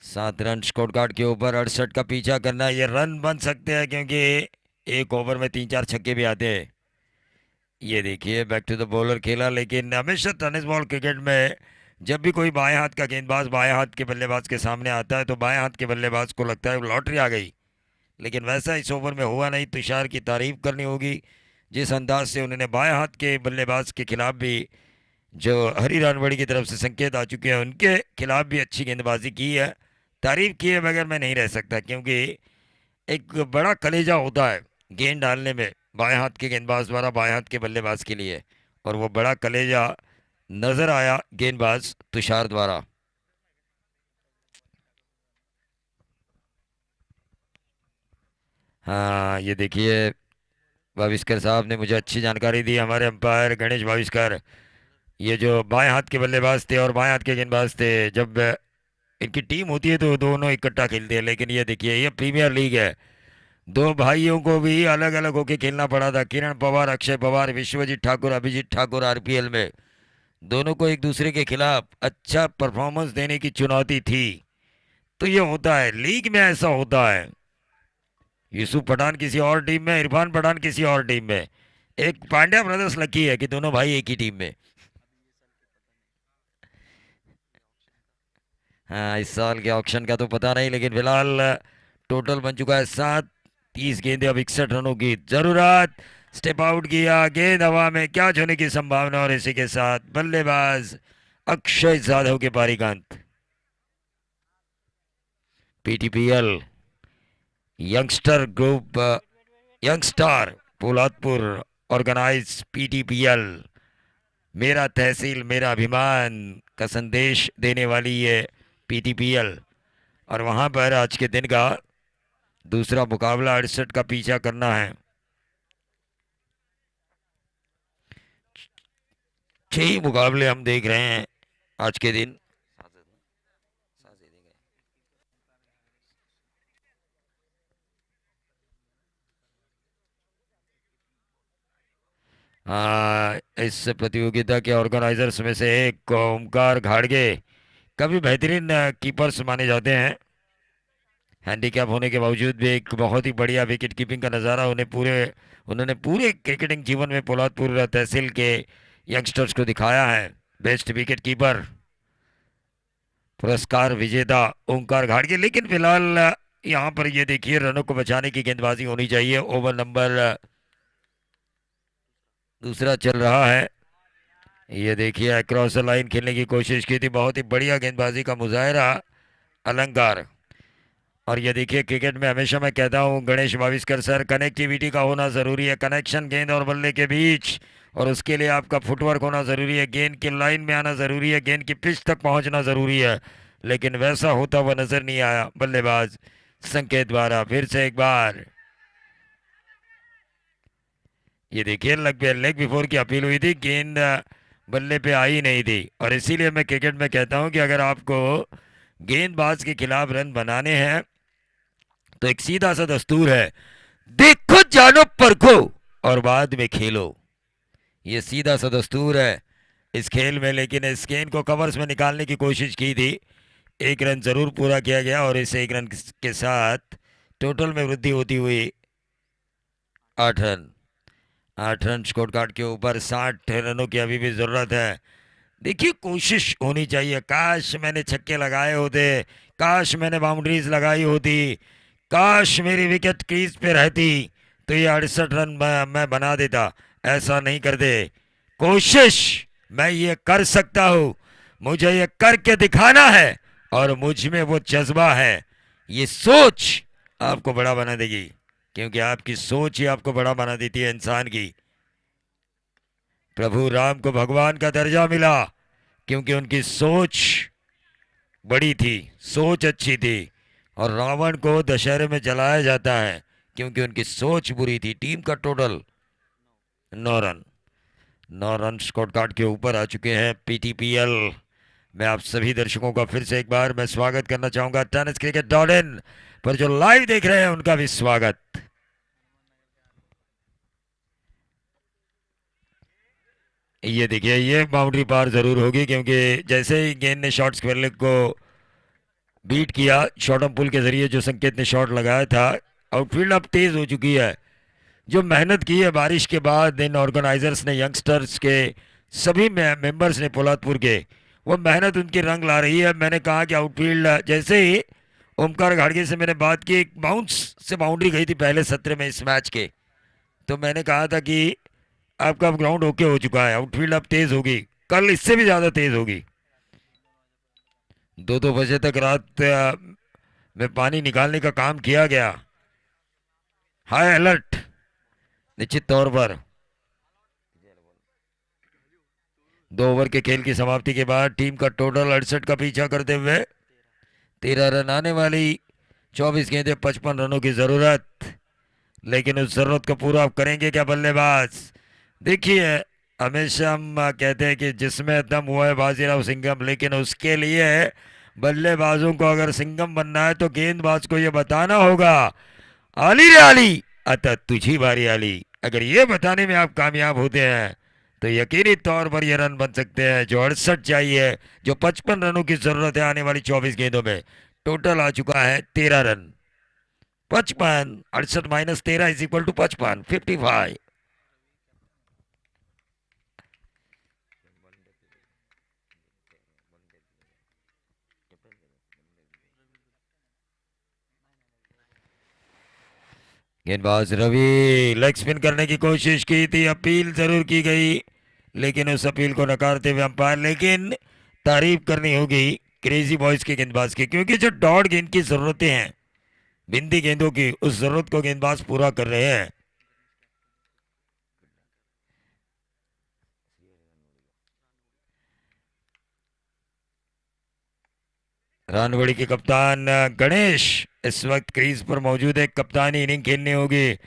Speaker 7: 7 run score card के ऊपर। 68 का पीछा करना, ये रन बन सकते हैं क्योंकि एक ओवर में 3-4 छक्के भी आते हैं। ये देखिए बैक टू द बॉलर खेला, लेकिन हमेशा टेनिस बॉल क्रिकेट में जब भी कोई बाएं हाथ का गेंदबाज बाएं हाथ के बल्लेबाज के सामने आता है तो बाएं हाथ के बल्लेबाज को लगता है लॉटरी आ गई, लेकिन वैसा इस ओवर में हुआ नहीं। तुषार की तारीफ करनी होगी, जिस अंदाज से उन्होंने बाएं हाथ के बल्लेबाज के खिलाफ भी, जो हरी रानवड़ी की तरफ से संकेत आ चुके हैं, उनके खिलाफ भी अच्छी गेंदबाजी की है। तारीफ किए बगैर मैं नहीं रह सकता, क्योंकि एक बड़ा कलेजा होता है गेंद डालने में बाएं हाथ के गेंदबाज द्वारा बाएं हाथ के बल्लेबाज के लिए, और वो बड़ा कलेजा नजर आया गेंदबाज तुषार द्वारा। हाँ, ये देखिए भाविस्कर साहब ने मुझे अच्छी जानकारी दी, हमारे अंपायर गणेश भाविस्कर। ये जो बाएं हाथ के बल्लेबाज थे और बाएं हाथ के गेंदबाज थे, जब इनकी टीम होती है तो दोनों इकट्ठा खेलते हैं, लेकिन ये देखिए ये प्रीमियर लीग है, 2 भाइयों को भी अलग अलग होके खेलना पड़ा था। किरण पवार, अक्षय पवार, विश्वजीत ठाकुर, अभिजीत ठाकुर आरपीएल में, दोनों को एक दूसरे के खिलाफ अच्छा परफॉर्मेंस देने की चुनौती थी। तो ये होता है लीग में, ऐसा होता है। यूसुफ पठान किसी और टीम में, इरफान पठान किसी और टीम में। एक पांड्या ब्रदर्स लकी है कि दोनों भाई एक ही टीम में। हाँ, इस साल के ऑक्शन का तो पता नहीं, लेकिन फिलहाल टोटल बन चुका है 7। 30 गेंदें, अब 61 रनों की जरूरत। स्टेप आउट किया, गेंद हवा में कैच होने की संभावना, और इसी के साथ बल्लेबाज अक्षय जाधव के पारी का अंत। PTPL youngster group, young star Poladpur organise PTPL, मेरा तहसील मेरा अभिमान का संदेश देने वाली ये पीटीपीएल, और वहां पर आज के दिन का दूसरा मुकाबला 68 का पीछा करना है। 6 ही मुकाबले हम देख रहे हैं आज के दिन। इस प्रतियोगिता के ऑर्गेनाइजर्स में से एक ओमकार घाड़गे काफी बेहतरीन कीपर्स माने जाते हैं। हैंडीकैप होने के बावजूद भी एक बहुत ही बढ़िया विकेट कीपिंग का नज़ारा उन्होंने पूरे क्रिकेटिंग जीवन में पोलादपुर तहसील के यंगस्टर्स को दिखाया है। बेस्ट विकेट कीपर पुरस्कार विजेता ओंकार घाड़गे, लेकिन फिलहाल यहाँ पर ये देखिए रनों को बचाने की गेंदबाजी होनी चाहिए। ओवर नंबर दूसरा चल रहा है। ये देखिए अक्रॉस द लाइन खेलने की कोशिश की थी, बहुत ही बढ़िया गेंदबाजी का मुजाहरा अलंकार। और ये देखिए क्रिकेट में हमेशा मैं कहता हूँ गणेश भाविस्कर सर, कनेक्टिविटी का होना ज़रूरी है, कनेक्शन गेंद और बल्ले के बीच, और उसके लिए आपका फुटवर्क होना ज़रूरी है, गेंद की लाइन में आना ज़रूरी है, गेंद की पिच तक पहुँचना ज़रूरी है। लेकिन वैसा होता हुआ नज़र नहीं आया बल्लेबाज संकेत द्वारा। फिर से एक बार ये देखिए लेग बिफोर की अपील हुई थी, गेंद बल्ले पे आई नहीं थी। और इसीलिए मैं क्रिकेट में कहता हूं कि अगर आपको गेंदबाज के खिलाफ रन बनाने हैं तो एक सीधा सा दस्तूर है, देखो जानो परखो और बाद में खेलो। ये सीधा सा दस्तूर है इस खेल में। लेकिन इस गेंद को कवर्स में निकालने की कोशिश की थी, एक रन जरूर पूरा किया गया और इस एक रन के साथ टोटल में वृद्धि होती हुई 8 रन। 8 रन स्कोर कार्ड के ऊपर, 60 रनों की अभी भी जरूरत है। देखिए कोशिश होनी चाहिए, काश मैंने छक्के लगाए होते, काश मैंने बाउंड्रीज लगाई होती, काश मेरी विकेट क्रीज पे रहती तो ये 68 रन मैं बना देता। ऐसा नहीं कर दे। कोशिश मैं ये कर सकता हूँ, मुझे ये करके दिखाना है और मुझ में वो जज्बा है। ये सोच आपको बड़ा बना देगी, क्योंकि आपकी सोच ही आपको बड़ा बना देती है इंसान की। प्रभु राम को भगवान का दर्जा मिला क्योंकि उनकी सोच बड़ी थी, सोच अच्छी थी। और रावण को दशहरे में जलाया जाता है क्योंकि उनकी सोच बुरी थी। टीम का total 9 run. 9 run score card के ऊपर आ चुके हैं पीटीपीएल। मैं आप सभी दर्शकों का फिर से एक बार मैं स्वागत करना चाहूंगा tenniscricket.in पर जो लाइव देख रहे हैं उनका भी स्वागत। ये देखिए ये बाउंड्री पार जरूर होगी क्योंकि जैसे ही गेंद ने शॉर्ट स्क्वेयर को बीट किया, शॉर्ट पुल के जरिए जो संकेत ने शॉट लगाया था, आउटफील्ड अब तेज हो चुकी है। जो मेहनत की है बारिश के बाद इन ऑर्गेनाइजर्स ने, यंगस्टर्स के सभी मेंबर्स ने पोलादपुर के, वो मेहनत उनकी रंग ला रही है। मैंने कहा कि आउटफील्ड जैसे ही ओमकार घाड़गे से मैंने बात की, एक बाउंस से बाउंड्री गई थी पहले सत्र में इस मैच के, तो मैंने कहा था कि आपका अब ग्राउंड ओके हो चुका है, आउटफील्ड अब तेज होगी, कल इससे भी ज़्यादा तेज होगी। 2-2 बजे तक रात में पानी निकालने का काम किया गया। हाई अलर्ट निश्चित तौर पर। 2 ओवर के खेल की समाप्ति के बाद टीम का टोटल 68 का पीछा करते हुए 13 रन आने वाली, 24 गेंदें, 55 रनों की जरूरत। लेकिन उस जरूरत को पूरा करेंगे क्या बल्लेबाज? देखिए हमेशा हम कहते हैं कि जिसमें दम हुआ है बाजीराव सिंघम, लेकिन उसके लिए बल्लेबाजों को अगर सिंघम बनना है तो गेंदबाज को यह बताना होगा, आली रे आली अतः तुझी बारी आली। अगर ये बताने में आप कामयाब होते हैं तो यकीनी तौर पर ये रन बन सकते हैं जो 68 चाहिए, जो 55 रनों की जरूरत है आने वाली 24 गेंदों में। टोटल आ चुका है 13 run. 55, 68 minus 13 is equal to 55, 55। गेंदबाज रवि लेग स्पिन करने की कोशिश की थी, अपील जरूर की गई, लेकिन उस अपील को नकारते हुए अंपायर। लेकिन तारीफ करनी होगी क्रेजी बॉयज के गेंदबाज की, क्योंकि जो डॉट गेंद की जरूरतें हैं, बिंदी गेंदों की, उस जरूरत को गेंदबाज पूरा कर रहे हैं। रानवड़ी के कप्तान गणेश इस वक्त क्रीज पर मौजूद है। कप्तानी इनिंग खेलनी होगी।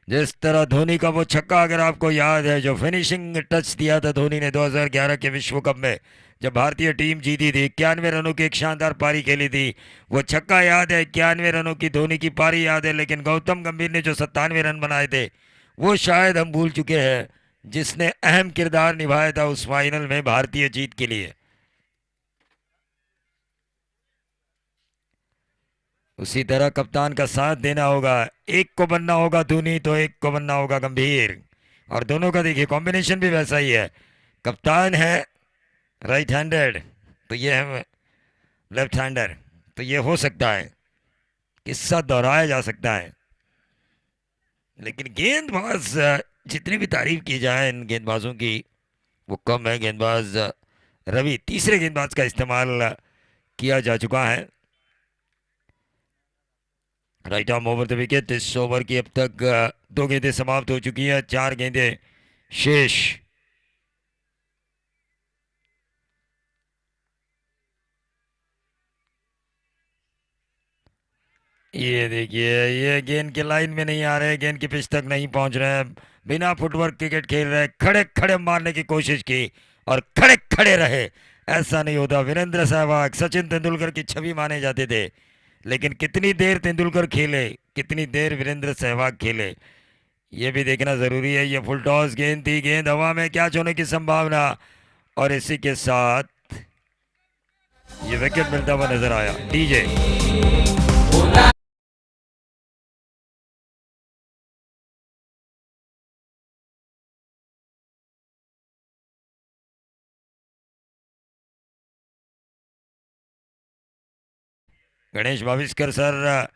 Speaker 7: जिस तरह धोनी का वो छक्का, अगर आपको याद है, जो फिनिशिंग टच दिया था धोनी ने 2011 के विश्व कप में जब भारतीय टीम जीती थी, 91 रनों की एक शानदार पारी खेली थी, वो छक्का याद है, 91 रनों की धोनी की पारी याद है। लेकिन गौतम गंभीर ने जो 97 रन बनाए थे वो शायद हम भूल चुके हैं, जिसने अहम किरदार निभाया था उस फाइनल में भारतीय जीत के लिए। उसी तरह कप्तान का साथ देना होगा, एक को बनना होगा धोनी तो एक को बनना होगा गंभीर, और दोनों का देखिए कॉम्बिनेशन भी वैसा ही है। कप्तान है राइट हैंडेड तो ये है लेफ्ट हैंडर, तो ये हो सकता है। किस्सा दोहराया जा सकता है, लेकिन गेंदबाज जितनी भी तारीफ की जाए इन गेंदबाजों की वो कम है। गेंदबाज रवि, तीसरे गेंदबाज का इस्तेमाल किया जा चुका है। Right arm over the wicket. इस ओवर की अब तक 2 गेंदें समाप्त हो चुकी हैं, 4 गेंदें शेष। ये देखिए, ये गेंद के लाइन में नहीं आ रहे, गेंद की पिच तक नहीं पहुंच रहे हैं, बिना फुटवर्क क्रिकेट खेल रहे, खड़े खड़े मारने की कोशिश की और खड़े खड़े रहे। ऐसा नहीं होता। वीरेंद्र सहवाग सचिन तेंदुलकर की छवि माने जाते थे, लेकिन कितनी देर तेंदुलकर खेले, कितनी देर वीरेंद्र सहवाग खेले, ये भी देखना जरूरी है। ये फुल टॉस गेंद थी, गेंद हवा में कैच होने की संभावना, और इसी के साथ ये विकेट मिलता हुआ नजर आया। डीजे गणेश भाविस्कर सर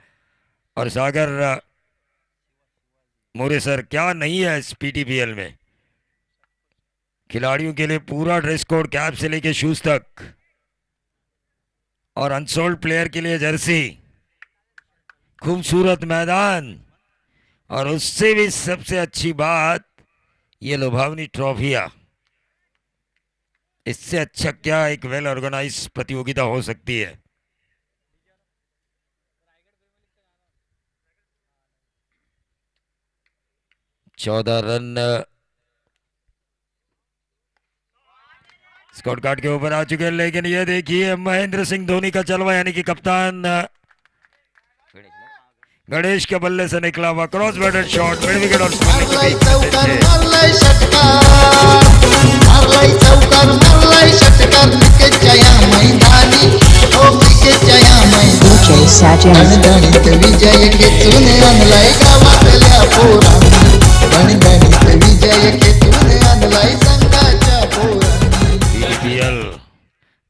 Speaker 7: और सागर मोरे सर, क्या नहीं है इस पीटीपीएल में। खिलाड़ियों के लिए पूरा ड्रेस कोड, कैप से लेके शूज तक, और अनसोल्ड प्लेयर के लिए जर्सी, खूबसूरत मैदान, और उससे भी सबसे अच्छी बात ये लुभावनी ट्रॉफियां। इससे अच्छा क्या एक वेल ऑर्गेनाइज प्रतियोगिता हो सकती है। 14 रन स्कोर कार्ड के ऊपर आ चुके हैं, लेकिन ये देखिए महेंद्र सिंह धोनी का चलवा, यानी कि कप्तान गणेश के बल्ले से निकला हुआ cross batted shot, mid wicket और
Speaker 6: मारलाय चौकार मारलाय षटकार, मारलाय चौकार मारलाय षटकार, क्रिकेटच्या या मैदानी, ओ क्रिकेटच्या या मैदानी गणगणित विजय खेचून आणलाय गावातल्या पोरांनी, गणगणित विजय खेचून आणलाय संघाच्या पोरांनी।
Speaker 7: पीटीपीएल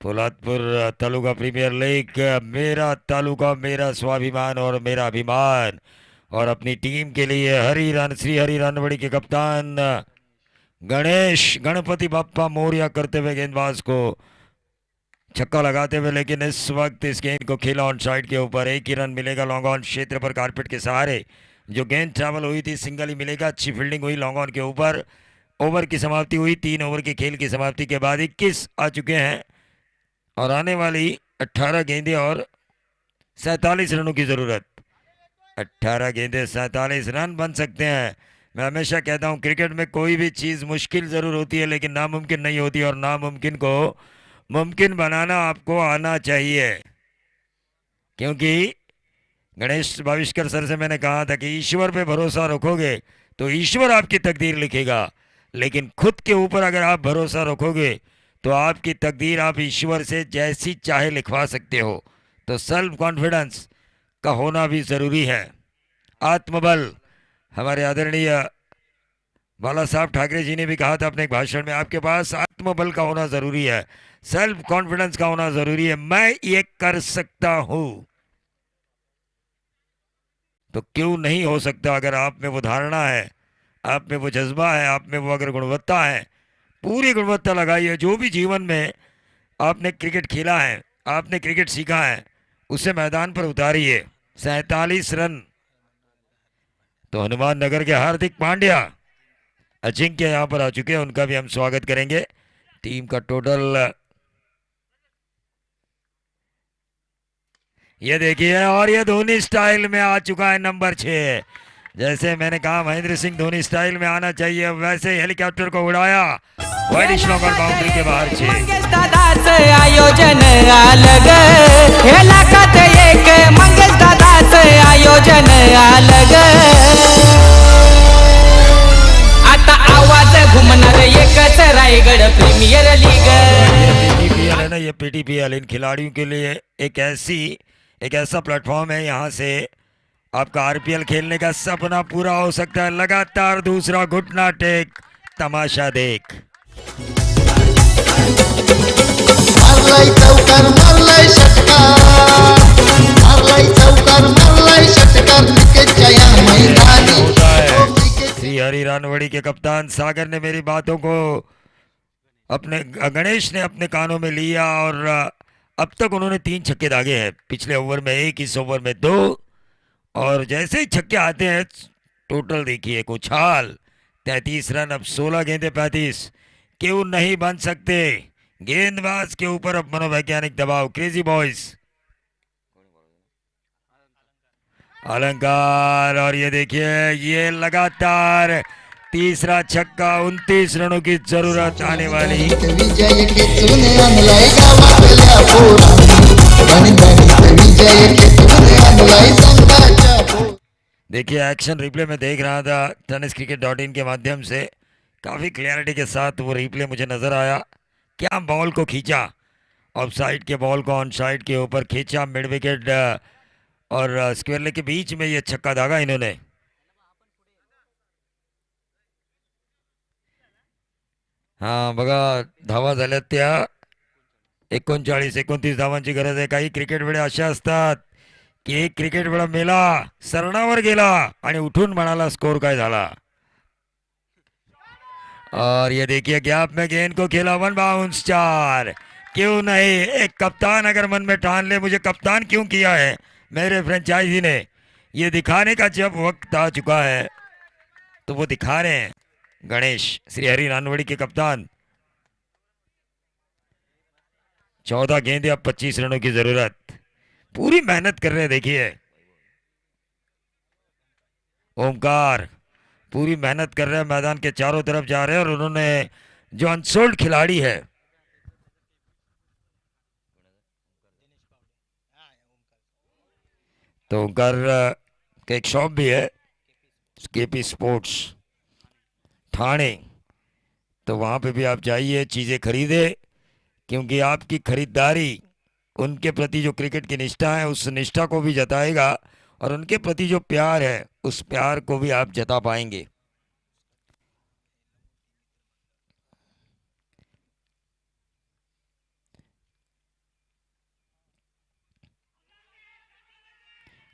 Speaker 7: पोलादपुर तालुका प्रीमियर लीग, मेरा तालुका मेरा स्वाभिमान और मेरा अभिमान, और अपनी टीम के लिए श्री हरि रानवड़ी के कप्तान गणेश गणपति बाप्पा मोरिया करते हुए गेंदबाज को छक्का लगाते हुए, लेकिन इस वक्त इस गेंद को खेला ऑन साइड के ऊपर। 1 ही रन मिलेगा लॉन्ग ऑन क्षेत्र पर कारपेट के सहारे। जो गेंद ट्रैवल हुई थी सिंगल ही मिलेगा। अच्छी फील्डिंग हुई लॉन्ग ऑन के ऊपर। ओवर की समाप्ति हुई, 3 ओवर के खेल की समाप्ति के बाद 21 आ चुके हैं, और आने वाली 18 गेंदें और 47 रनों की ज़रूरत। 18 गेंदें 47 रन बन सकते हैं। मैं हमेशा कहता हूं क्रिकेट में कोई भी चीज़ मुश्किल ज़रूर होती है, लेकिन नामुमकिन नहीं होती, और नामुमकिन को मुमकिन बनाना आपको आना चाहिए। क्योंकि गणेश भाविस्कर सर से मैंने कहा था कि ईश्वर पे भरोसा रखोगे तो ईश्वर आपकी तकदीर लिखेगा, लेकिन खुद के ऊपर अगर आप भरोसा रखोगे तो आपकी तकदीर आप ईश्वर से जैसी चाहे लिखवा सकते हो। तो सेल्फ कॉन्फिडेंस का होना भी ज़रूरी है। आत्मबल, हमारे आदरणीय बाला साहब ठाकरे जी ने भी कहा था अपने एक भाषण में, आपके पास आत्मबल का होना ज़रूरी है, सेल्फ कॉन्फिडेंस का होना ज़रूरी है। मैं ये कर सकता हूँ, तो क्यों नहीं हो सकता? अगर आप में वो धारणा है, आप में वो जज्बा है, आप में वो अगर गुणवत्ता है, पूरी गुणवत्ता लगाइए। जो भी जीवन में आपने क्रिकेट खेला है, आपने क्रिकेट सीखा है, उसे मैदान पर उतारिए। 47 रन। तो हनुमान नगर के हार्दिक पांड्या अजिंक्य यहां पर आ चुके हैं, उनका भी हम स्वागत करेंगे। टीम का टोटल ये देखिए, और ये धोनी स्टाइल में आ चुका है नंबर 6। जैसे मैंने कहा महेंद्र सिंह धोनी स्टाइल में आना चाहिए, वैसे हेलीकॉप्टर को उड़ाया वाइड स्लोगन बाउंड्री के बाहर 6।
Speaker 3: दादाचं आयोजन आलं ग, हे लाखात एक मंगेश दादाचं आयोजन आलं ग, आता आवाज घुमणार एकच रायगड प्रीमियर लीग।
Speaker 7: पीटीपीएल है ना, ये पीटीपीएल इन खिलाड़ियों के लिए एक ऐसा प्लेटफॉर्म है, यहाँ से आपका आरपीएल खेलने का सपना पूरा हो सकता है। लगातार दूसरा घुटना टेक, तमाशा देख।
Speaker 6: मारलाय चौकार मारलाय षटकार, मारलाय चौकार जोरदार मारलाय षटकार क्रिकेटच्या या मैदानी
Speaker 7: होता है। श्री हरि रानवड़ी के कप्तान सागर ने मेरी बातों को अपने गणेश ने अपने कानों में लिया और अब तक उन्होंने 3 छक्के दागे हैं। पिछले ओवर में 1, इस ओवर में 2, और जैसे ही छक्के आते हैं टोटल देखिए उछाल 33 रन। अब 16 गेंदे 35, क्यों नहीं बन सकते। गेंदबाज के ऊपर अब मनोवैज्ञानिक दबाव। क्रेजी बॉयज अलंकार, और ये देखिए ये लगातार तीसरा छक्का। 29 रनों की जरूरत आने वाली।
Speaker 6: विजय खेचून आणलाय गावातल्या पोरांनी दणदणीत विजय खेचून आणलाय संघाच्या पोरांनी।
Speaker 7: देखिए एक्शन रिप्ले में देख रहा था tenniscricket.in के माध्यम से, काफ़ी क्लियरिटी के साथ वो रिप्ले मुझे नज़र आया। क्या बॉल को खींचा, ऑफ साइड के बॉल को ऑन साइड के ऊपर खींचा, मिड विकेट और स्क्वेयर लेग के बीच में ये छक्का दागा इन्होंने। हाँ बघा धावा झाल्यात त्या 39-29 धावांची गरज आहे। काही क्रिकेट वेळे अशा असतात की एक क्रिकेट वेळा मेला, सरणावर गेला आणि उठून म्हणाला स्कोर काय झाला। और ये देखिए गैप में गेंद को खेला, 1 बाउंस 4। क्यों नहीं, एक कप्तान अगर मन में ठान ले मुझे कप्तान क्यों किया है मेरे फ्रेंचाइजी ने, ये दिखाने का जब वक्त आ चुका है तो वो दिखा रहे हैं। गणेश श्री हरि रानवड़ी के कप्तान। 14 गेंदे, अब 25 रनों की जरूरत। पूरी मेहनत कर रहे हैं देखिए ओमकार, पूरी मेहनत कर रहे हैं, मैदान के चारों तरफ जा रहे हैं। और उन्होंने जो अनसोल्ड खिलाड़ी है तो ओमकार का एक शॉप भी है केपी स्पोर्ट्स ठाणे, तो वहाँ पे भी आप जाइए, चीज़ें खरीदे, क्योंकि आपकी खरीदारी उनके प्रति जो क्रिकेट की निष्ठा है उस निष्ठा को भी जताएगा, और उनके प्रति जो प्यार है उस प्यार को भी आप जता पाएंगे।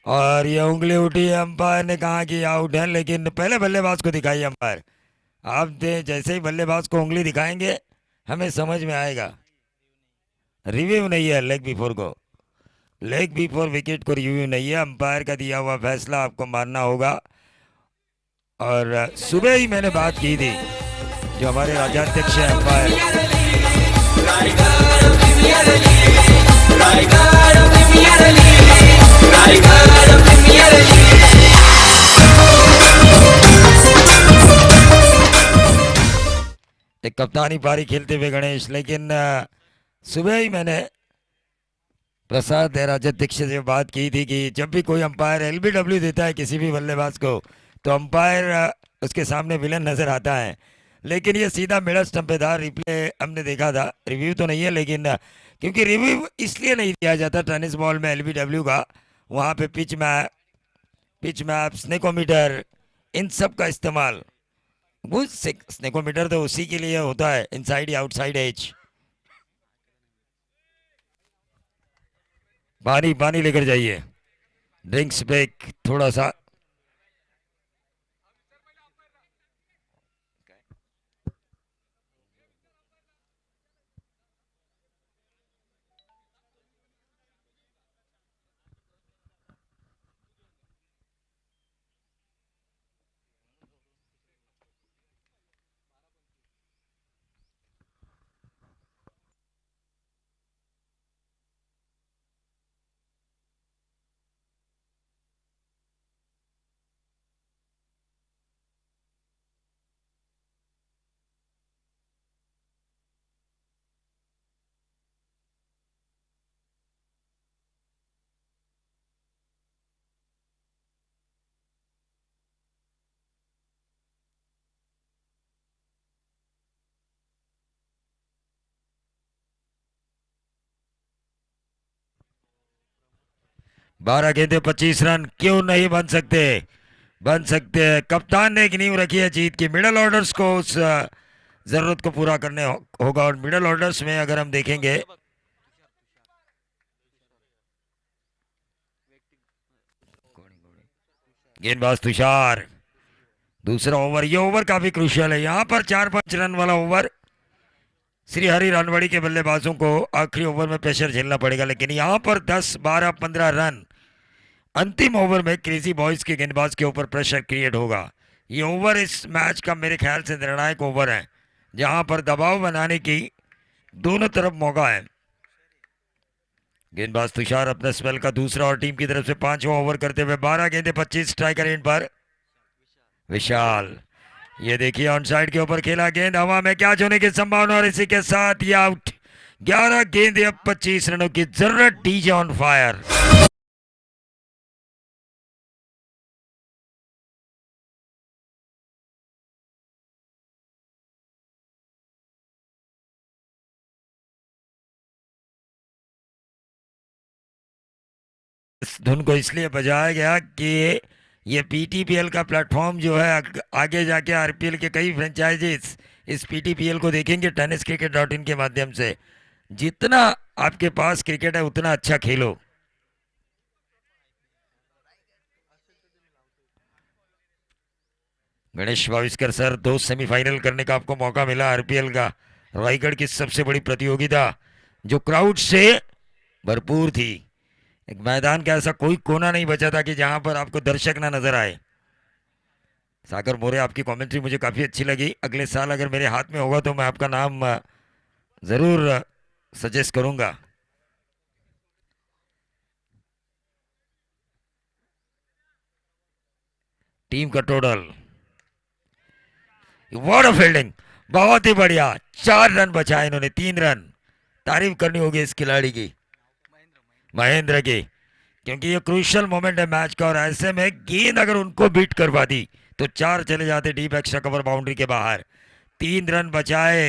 Speaker 7: और ये उंगली उठी, अंपायर ने कहा कि आउट है, लेकिन पहले बल्लेबाज को दिखाइए अंपायर। आप दे जैसे ही बल्लेबाज को उंगली दिखाएंगे हमें समझ में आएगा। रिव्यू नहीं है लेग बिफोर को, लेग बिफोर विकेट को रिव्यू नहीं है, अंपायर का दिया हुआ फैसला आपको मानना होगा। और सुबह ही मैंने बात की थी, जो हमारे राज्याध्यक्ष हैं अंपायर, एक कप्तानी पारी खेलते हुए गणेश, लेकिन सुबह ही मैंने प्रसाद राज्याध्यक्ष से बात की थी कि जब भी कोई अंपायर एलबीडब्ल्यू देता है किसी भी बल्लेबाज को तो अंपायर उसके सामने विलन नजर आता है, लेकिन ये सीधा मिडल स्टंपेदार रिप्ले हमने देखा था। रिव्यू तो नहीं है, लेकिन क्योंकि रिव्यू इसलिए नहीं दिया जाता टेनिस बॉल में एलबीडब्ल्यू का, वहाँ पे पिच मैप, स्नेकोमीटर, इन सब का इस्तेमाल, वो स्नेकोमीटर तो उसी के लिए होता है, इनसाइड या आउटसाइड एज। पानी लेकर जाइए, ड्रिंक्स ब्रेक थोड़ा सा। बारह गेंदे 25 रन, क्यों नहीं बन सकते, बन सकते हैं। कप्तान ने एक नींव रखी है जीत की। मिडल ऑर्डर्स को उस जरूरत को पूरा करने होगा, और मिडल ऑर्डर्स में अगर हम देखेंगे गेंदबाज तुषार, दूसरा ओवर, ये ओवर काफी क्रूशियल है। यहाँ पर 4-5 रन वाला ओवर, श्री हरि रानवड़ी के बल्लेबाजों को आखिरी ओवर में प्रेशर झेलना पड़ेगा, लेकिन यहाँ पर 10, 12, 15 रन अंतिम ओवर में क्रेजी बॉयज के गेंदबाज के ऊपर प्रेशर क्रिएट होगा। ये ओवर इस मैच का मेरे ख्याल से निर्णायक ओवर है, जहां पर दबाव बनाने की दोनों तरफ मौका है। गेंदबाज तुषार अपना स्पेल का दूसरा और टीम की तरफ से 5वां ओवर करते हुए 12 गेंदे 25 स्ट्राइकर एंड पर विशाल। ये देखिए ऑन साइड के ऊपर खेला, गेंद हवा में कैच होने की संभावना और इसी के साथ ये आउट। 11 गेंदे अब 25 रनों की जरूरत। DJ on fire. इस धुन को इसलिए बजाया गया कि ये पीटीपीएल का प्लेटफॉर्म जो है आगे जाके आरपीएल के कई फ्रेंचाइजीज इस पीटीपीएल को देखेंगे tenniscricket.in के माध्यम से। जितना आपके पास क्रिकेट है उतना अच्छा खेलो। गणेश भाविस्कर सर, 2 सेमीफाइनल करने का आपको मौका मिला आरपीएल का, रायगढ़ की सबसे बड़ी प्रतियोगिता जो क्राउड से भरपूर थी। एक मैदान का ऐसा कोई कोना नहीं बचा था कि जहां पर आपको दर्शक ना नजर आए। सागर मोरे, आपकी कमेंट्री मुझे काफी अच्छी लगी। अगले साल अगर मेरे हाथ में होगा तो मैं आपका नाम जरूर सजेस्ट करूंगा। टीम का टोटल, व्हाट अ फील्डिंग, बहुत ही बढ़िया। 4 रन बचाए इन्होंने, 3 रन। तारीफ करनी होगी इस खिलाड़ी की, महेंद्र की, क्योंकि ये क्रूशियल मोमेंट है मैच का और ऐसे में गेंद अगर उनको बीट करवा दी तो 4 चले जाते डीप एक्स्ट्रा कवर बाउंड्री के बाहर। 3 रन बचाए,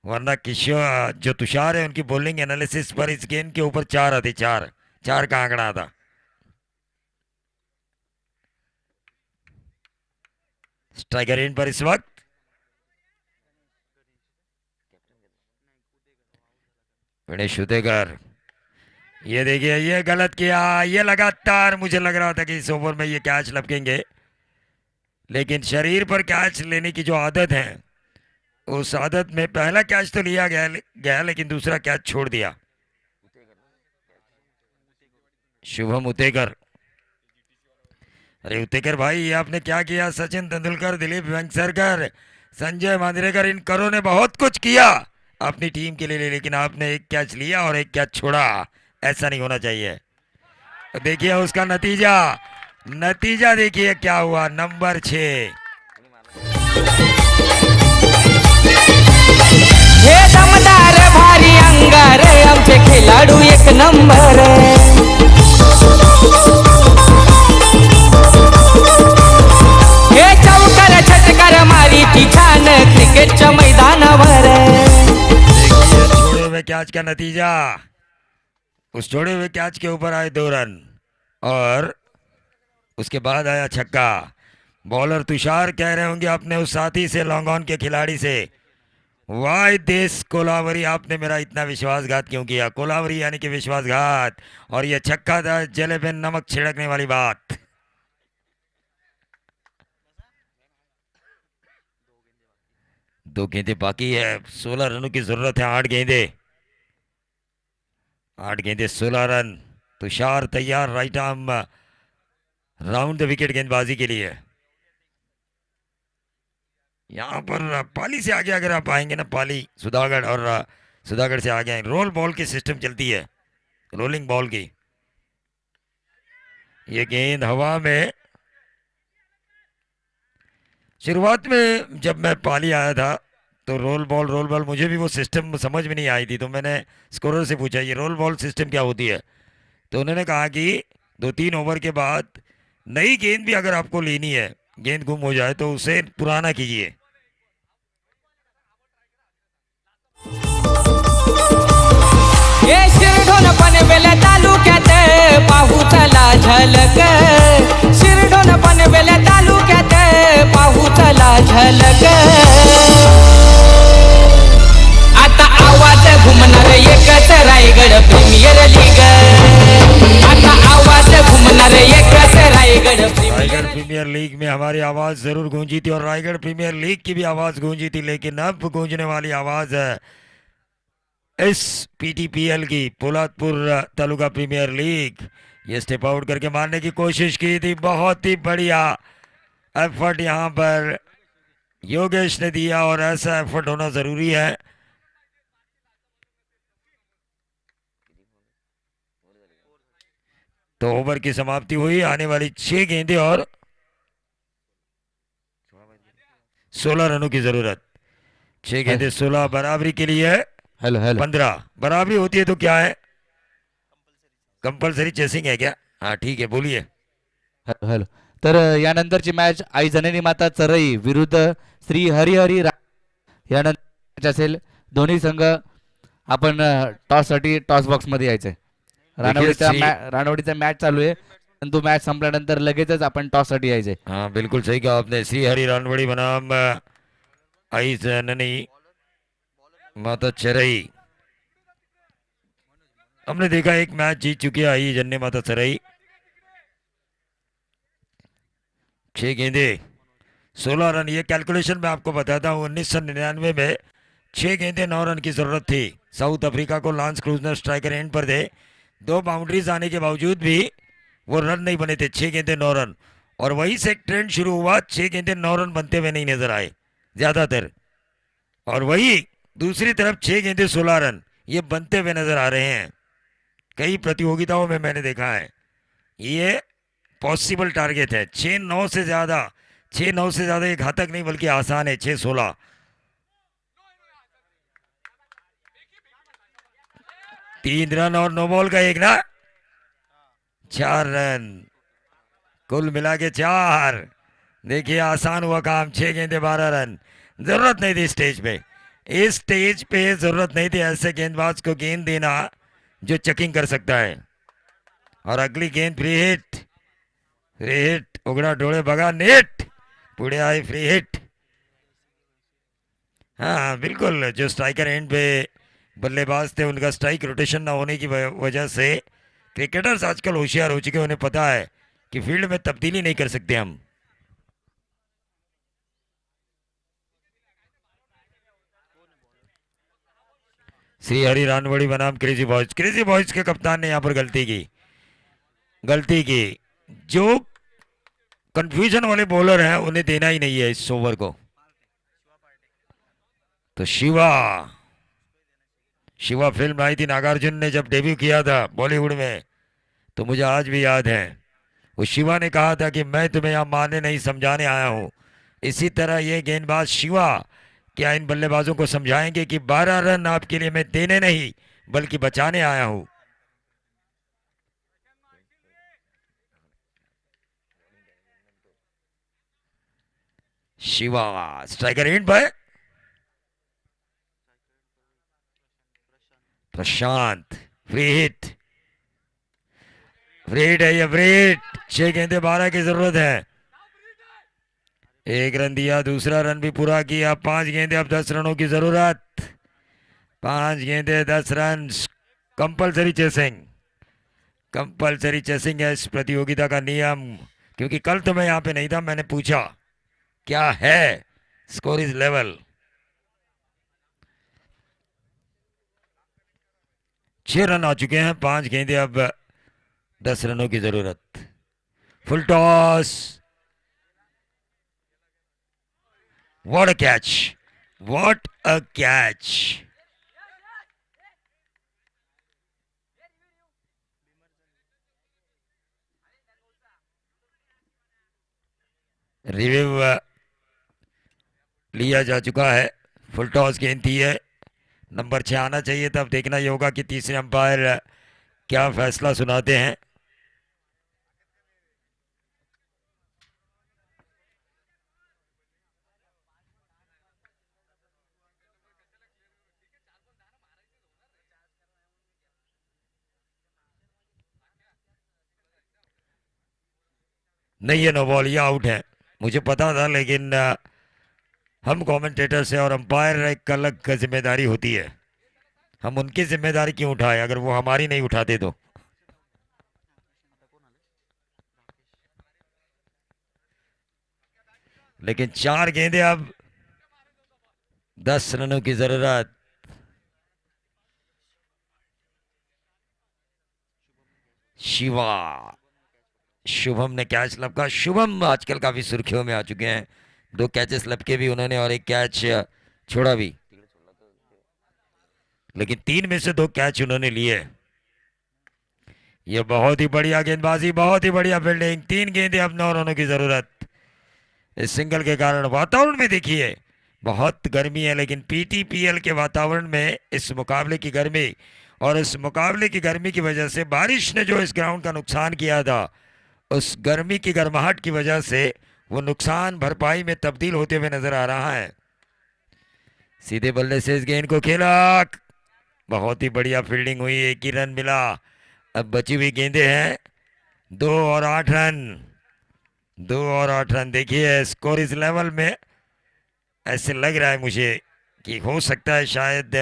Speaker 7: वरना किशोर जो तुषार है उनकी बॉलिंग एनालिसिस पर इस गेंद के ऊपर 4 आते, 4 का आंकड़ा था। स्ट्राइकर इन पर इस वक्त गणेश उदेकर। ये देखिए, ये गलत किया, ये लगातार मुझे लग रहा था कि इस ओवर में ये कैच लपकेंगे, लेकिन शरीर पर कैच लेने की जो आदत है उस आदत में पहला कैच तो लिया गया लेकिन दूसरा कैच छोड़ दिया। शुभम उतेकर, अरे उतेकर भाई ये आपने क्या किया? सचिन तेंदुलकर, दिलीप वेंगसरकर, संजय मांजरेकर, इन करों ने बहुत कुछ किया अपनी टीम के लिए, लेकिन आपने एक कैच लिया और एक कैच छोड़ा। ऐसा नहीं होना चाहिए। देखिए उसका नतीजा देखिए क्या हुआ। नंबर 6।
Speaker 3: हे दमदार भारी अंगार आमचे खेळाडू एक नंबर। हे चौकर छटकर मारी ती छान क्रिकेटच्या मैदानावर।
Speaker 7: देखिए छोड़े हुए कैच का नतीजा, उस छोड़े हुए कैच के ऊपर आए 2 रन और उसके बाद आया छक्का। बॉलर तुषार कह रहे होंगे अपने उस साथी से, लॉन्ग ऑन के खिलाड़ी से, वाई देश कोलावरी, आपने मेरा इतना विश्वासघात क्यों किया? कोलावरी यानी कि विश्वासघात, और ये छक्का था जले पे नमक छिड़कने वाली बात। दो गेंदे बाकी है, 16 रनों की जरूरत है। 8 गेंदे 16 रन। तुषार तैयार right arm round the wicket गेंदबाजी के लिए। यहाँ पर पाली से आगे अगर आप आएंगे ना, पाली सुधागढ़ और सुधागढ़ से आगे रोल बॉल की सिस्टम चलती है, रोलिंग बॉल की। ये गेंद हवा में, शुरुआत में जब मैं पाली आया था तो रोल बॉल मुझे भी वो सिस्टम समझ में नहीं आई थी, तो मैंने स्कोरर से पूछा ये रोल बॉल सिस्टम क्या होती है, तो उन्होंने कहा कि 2-3 ओवर के बाद नई गेंद भी अगर आपको लेनी है, गेंद गुम हो जाए तो उसे पुराना कीजिए।
Speaker 3: हे शिरढोण पनवेल तालुक्यात पाहू चला झलक। शिरढोण पनवेल तालुक्यात पाहू चला झलक। आता आवाज घुमणार एकच रायगड प्रीमियर लीग। आता आवाज घुमणार एकच रायगड
Speaker 7: आवाज जरूर गूंजी थी और रायगढ़ प्रीमियर लीग की भी आवाज गूंजी थी, लेकिन अब गूंजने वाली आवाज है इस पीटीपीएल की, पोलादपुर तालुका प्रीमियर लीग। ये स्टेप आउट करके मारने की कोशिश की थी, बहुत ही बढ़िया एफर्ट यहाँ पर योगेश ने दिया और ऐसा एफर्ट होना जरूरी है। तो ओवर की समाप्ति हुई, आने वाली 6 गेंदें और 16 रनों की जरूरत। 6 गेंदें 16 बराबरी के लिए,
Speaker 2: हेलो हेलो
Speaker 7: 15 बराबरी होती है तो क्या है, कंपल्सरी चेसिंग है क्या? हाँ ठीक है, बोलिए।
Speaker 2: हेलो हेलो तर यानंतरची मॅच आई जननी माता चरई विरुद्ध श्री हरिहरी यानंतर match असेल. दोन्ही संघ आपण टॉससाठी टॉस बॉक्स मध्ये यायचंय. रानवडीचा मॅच चालू आहे, परंतु मॅच संपल्यानंतर लगेचच आपण टॉस साठी यायचंय.
Speaker 7: हाँ बिल्कुल सही कहा आपने। श्री हरि रानवड़ी बनाम आई जननी माता चरई। हमने देखा एक मैच जीत चुकी है आई जननी माता चरई। 6 गेंदे 16 रन। ये कैलकुलेशन मैं आपको बताता हूँ, 1999 में 6 गेंदे 9 रन की जरूरत थी। साउथ अफ्रीका को लांस क्रूजनर स्ट्राइकर एंड पर थे, 2 बाउंड्रीज आने के बावजूद भी वो रन नहीं बने थे। 6 गेंदे 9 रन, और वहीं से एक ट्रेंड शुरू हुआ, 6 गेंदे 9 रन बनते हुए नहीं नजर आए ज्यादातर, और वही दूसरी तरफ 6 गेंदे 16 रन ये बनते हुए नजर आ रहे हैं। कई प्रतियोगिताओं में मैंने देखा है, ये पॉसिबल टारगेट है। 6-9 से ज्यादा, 6-9 से ज्यादा ये घातक नहीं बल्कि आसान है। 6-16 3 रन और नो बॉल का एक ना, 4 रन कुल मिला के 4। देखिए आसान हुआ काम, 6 गेंदे 12 रन। जरूरत नहीं थी स्टेज पे, इस स्टेज पे जरूरत नहीं थी ऐसे गेंदबाज को गेंद देना जो चेकिंग कर सकता है। और अगली गेंद फ्री हिट, फ्री हिट, उगड़ा डोळे बगा नेट, पुढे आई फ्री हिट। हाँ बिल्कुल, जो स्ट्राइकर एंड पे बल्लेबाज थे उनका स्ट्राइक रोटेशन ना होने की वजह से क्रिकेटर्स आजकल होशियार हो चुके हैं, उन्हें पता है कि फील्ड में तब्दीली नहीं कर सकते हम। श्री हरि रानवड़ी बनाम क्रेजी बॉयज। क्रेजी बॉयज के कप्तान ने यहां पर गलती की। जो कंफ्यूजन वाले बॉलर हैं उन्हें देना ही नहीं है इस ओवर को। तो शिवा फिल्म आई थी, नागार्जुन ने जब डेब्यू किया था बॉलीवुड में, तो मुझे आज भी याद है वो शिवा ने कहा था कि मैं तुम्हें यहां मारने नहीं समझाने आया हूं। इसी तरह ये गेंदबाज शिवा क्या इन बल्लेबाजों को समझाएंगे कि 12 रन आपके लिए मैं देने नहीं बल्कि बचाने आया हूं। शिवा स्ट्राइकर एंड पर प्रशांत, फ्री हिट है ये, फ्री हिट। 6 गेंदे 12 की जरूरत है। 1 रन दिया, दूसरा रन भी पूरा किया। 5 गेंदे अब 10 रनों की जरूरत। 5 गेंदे 10 रन। कंपल्सरी चेसिंग है इस प्रतियोगिता का नियम, क्योंकि कल तो मैं यहां पे नहीं था, मैंने पूछा क्या है स्कोर इज लेवल। 6 रन आ चुके हैं, 5 गेंदे अब 10 रनों की जरूरत। Full toss, what a catch, what a catch. Review लिया जा चुका है। फुल टॉस गेंद थी है, नंबर 6 आना चाहिए। तब देखना ये होगा कि तीसरे अंपायर क्या फैसला सुनाते हैं। नहीं, ये नो बॉल, ये आउट है। मुझे पता था, लेकिन हम कमेंटेटर्स हैं और अंपायर एक अलग जिम्मेदारी होती है। हम उनकी जिम्मेदारी क्यों उठाए अगर वो हमारी नहीं उठाते तो। लेकिन 4 गेंदें अब, 10 रनों की जरूरत। शिवा, शुभम ने कैच लपका। शुभम आजकल काफी सुर्खियों में आ चुके हैं, 2 कैचेस लपके भी उन्होंने और 1 कैच छोड़ा भी, लेकिन 3 में से 2 कैच उन्होंने लिए। ये बहुत ही बढ़िया गेंदबाजी, बहुत ही बढ़िया फील्डिंग। 3 गेंदें, अब 9 रनों की जरूरत। इस सिंगल के कारण वातावरण में देखिए बहुत गर्मी है, लेकिन पीटीपीएल के वातावरण में इस मुकाबले की गर्मी, और इस मुकाबले की गर्मी की वजह से बारिश ने जो इस ग्राउंड का नुकसान किया था, उस गर्मी की गर्माहट की वजह से वो नुकसान भरपाई में तब्दील होते हुए नजर आ रहा है। सीधे बल्ले से इस गेंद को खेला, बहुत ही बढ़िया फील्डिंग हुई, 1 ही रन मिला। अब बची हुई गेंदें हैं 2 और 8 रन, 2 और 8 रन। देखिए स्कोर इस लेवल में ऐसे लग रहा है मुझे कि हो सकता है शायद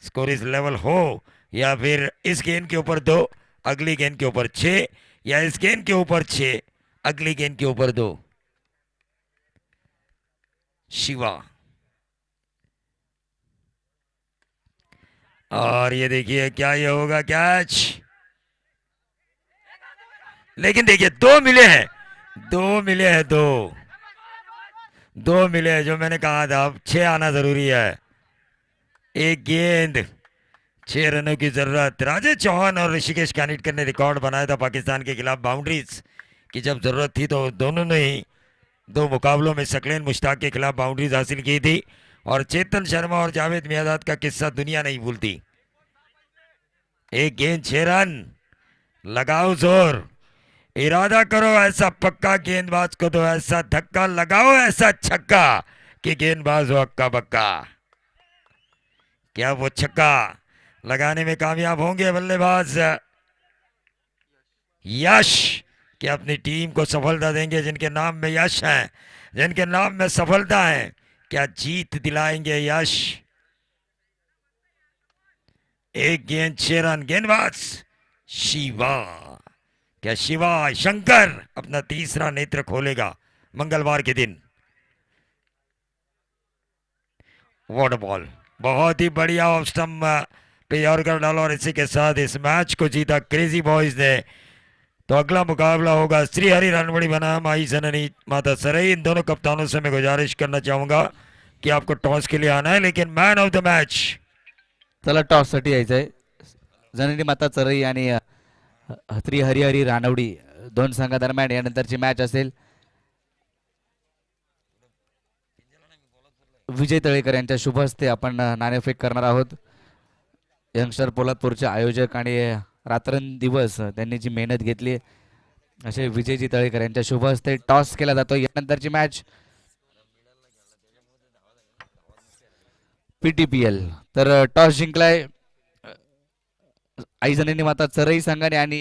Speaker 7: स्कोर इस लेवल हो, या फिर इस गेंद के ऊपर 2, अगली गेंद के ऊपर 6, या इस गेंद के ऊपर 6, अगली गेंद के ऊपर 2। शिवा, और ये देखिए क्या ये होगा, कैच। लेकिन देखिए 2 मिले हैं, 2 मिले हैं, 2 मिले हैं, जो मैंने कहा था अब 6 आना जरूरी है। 1 गेंद, 6 रनों की जरूरत। राजेश चौहान और ऋषिकेश कानिटकर ने रिकॉर्ड बनाया था पाकिस्तान के खिलाफ बाउंड्रीज की, जब जरूरत थी तो दोनों ने ही 2 मुकाबलों में सकलेन मुश्ताक के खिलाफ बाउंड्रीज हासिल की थी। और चेतन शर्मा और जावेद मियादाद का किस्सा दुनिया नहीं भूलती। 1 गेंद 6 रन, लगाओ जोर, इरादा करो ऐसा पक्का, गेंदबाज को तो ऐसा धक्का लगाओ, ऐसा छक्का कि गेंदबाज हो हक्का बक्का। क्या वो छक्का लगाने में कामयाब होंगे बल्लेबाज यश, कि अपनी टीम को सफलता देंगे? जिनके नाम में यश है, जिनके नाम में सफलता है, क्या जीत दिलाएंगे यश? 1 गेंद 6 रन, गेंदबाज शिवा। क्या शिवा शंकर अपना तीसरा नेत्र खोलेगा मंगलवार के दिन? वॉट बॉल, बहुत ही बढ़िया ऑफ स्टंप पे यॉर्कर डाला, और इसी के साथ इस मैच को जीता क्रेजी बॉयज ने। तो अगला मुकाबला होगा श्रीहरि रणवड़ी बनाम आई जननी माता सरई। इन दोनों कप्तानों से मैं गुजारिश करना चाहूंगा कि आपको टॉस के लिए आना है, लेकिन मैन ऑफ द मैच,
Speaker 2: चला टॉस साठी यायचंय। जननी माता चरई आणि श्री हरिहरी रानवडी 2 संघादरम्यान यानंतरची मॅच असेल। विजय तळेकर यांच्या शुभ हस्ते आपण नाणेफेक करणार आहोत। यंगस्टर पोलादपूरचे आयोजक आणि रात्रंदिवस त्यांनी जी मेहनत घेतली, असे विजयजी तळेकर यांच्या शुभ हस्ते टॉस केला जातो। यानंतरची मॅच पीटीपीएल, तर टॉस जिंकलाय आई जननी माता चरई संघाने आणि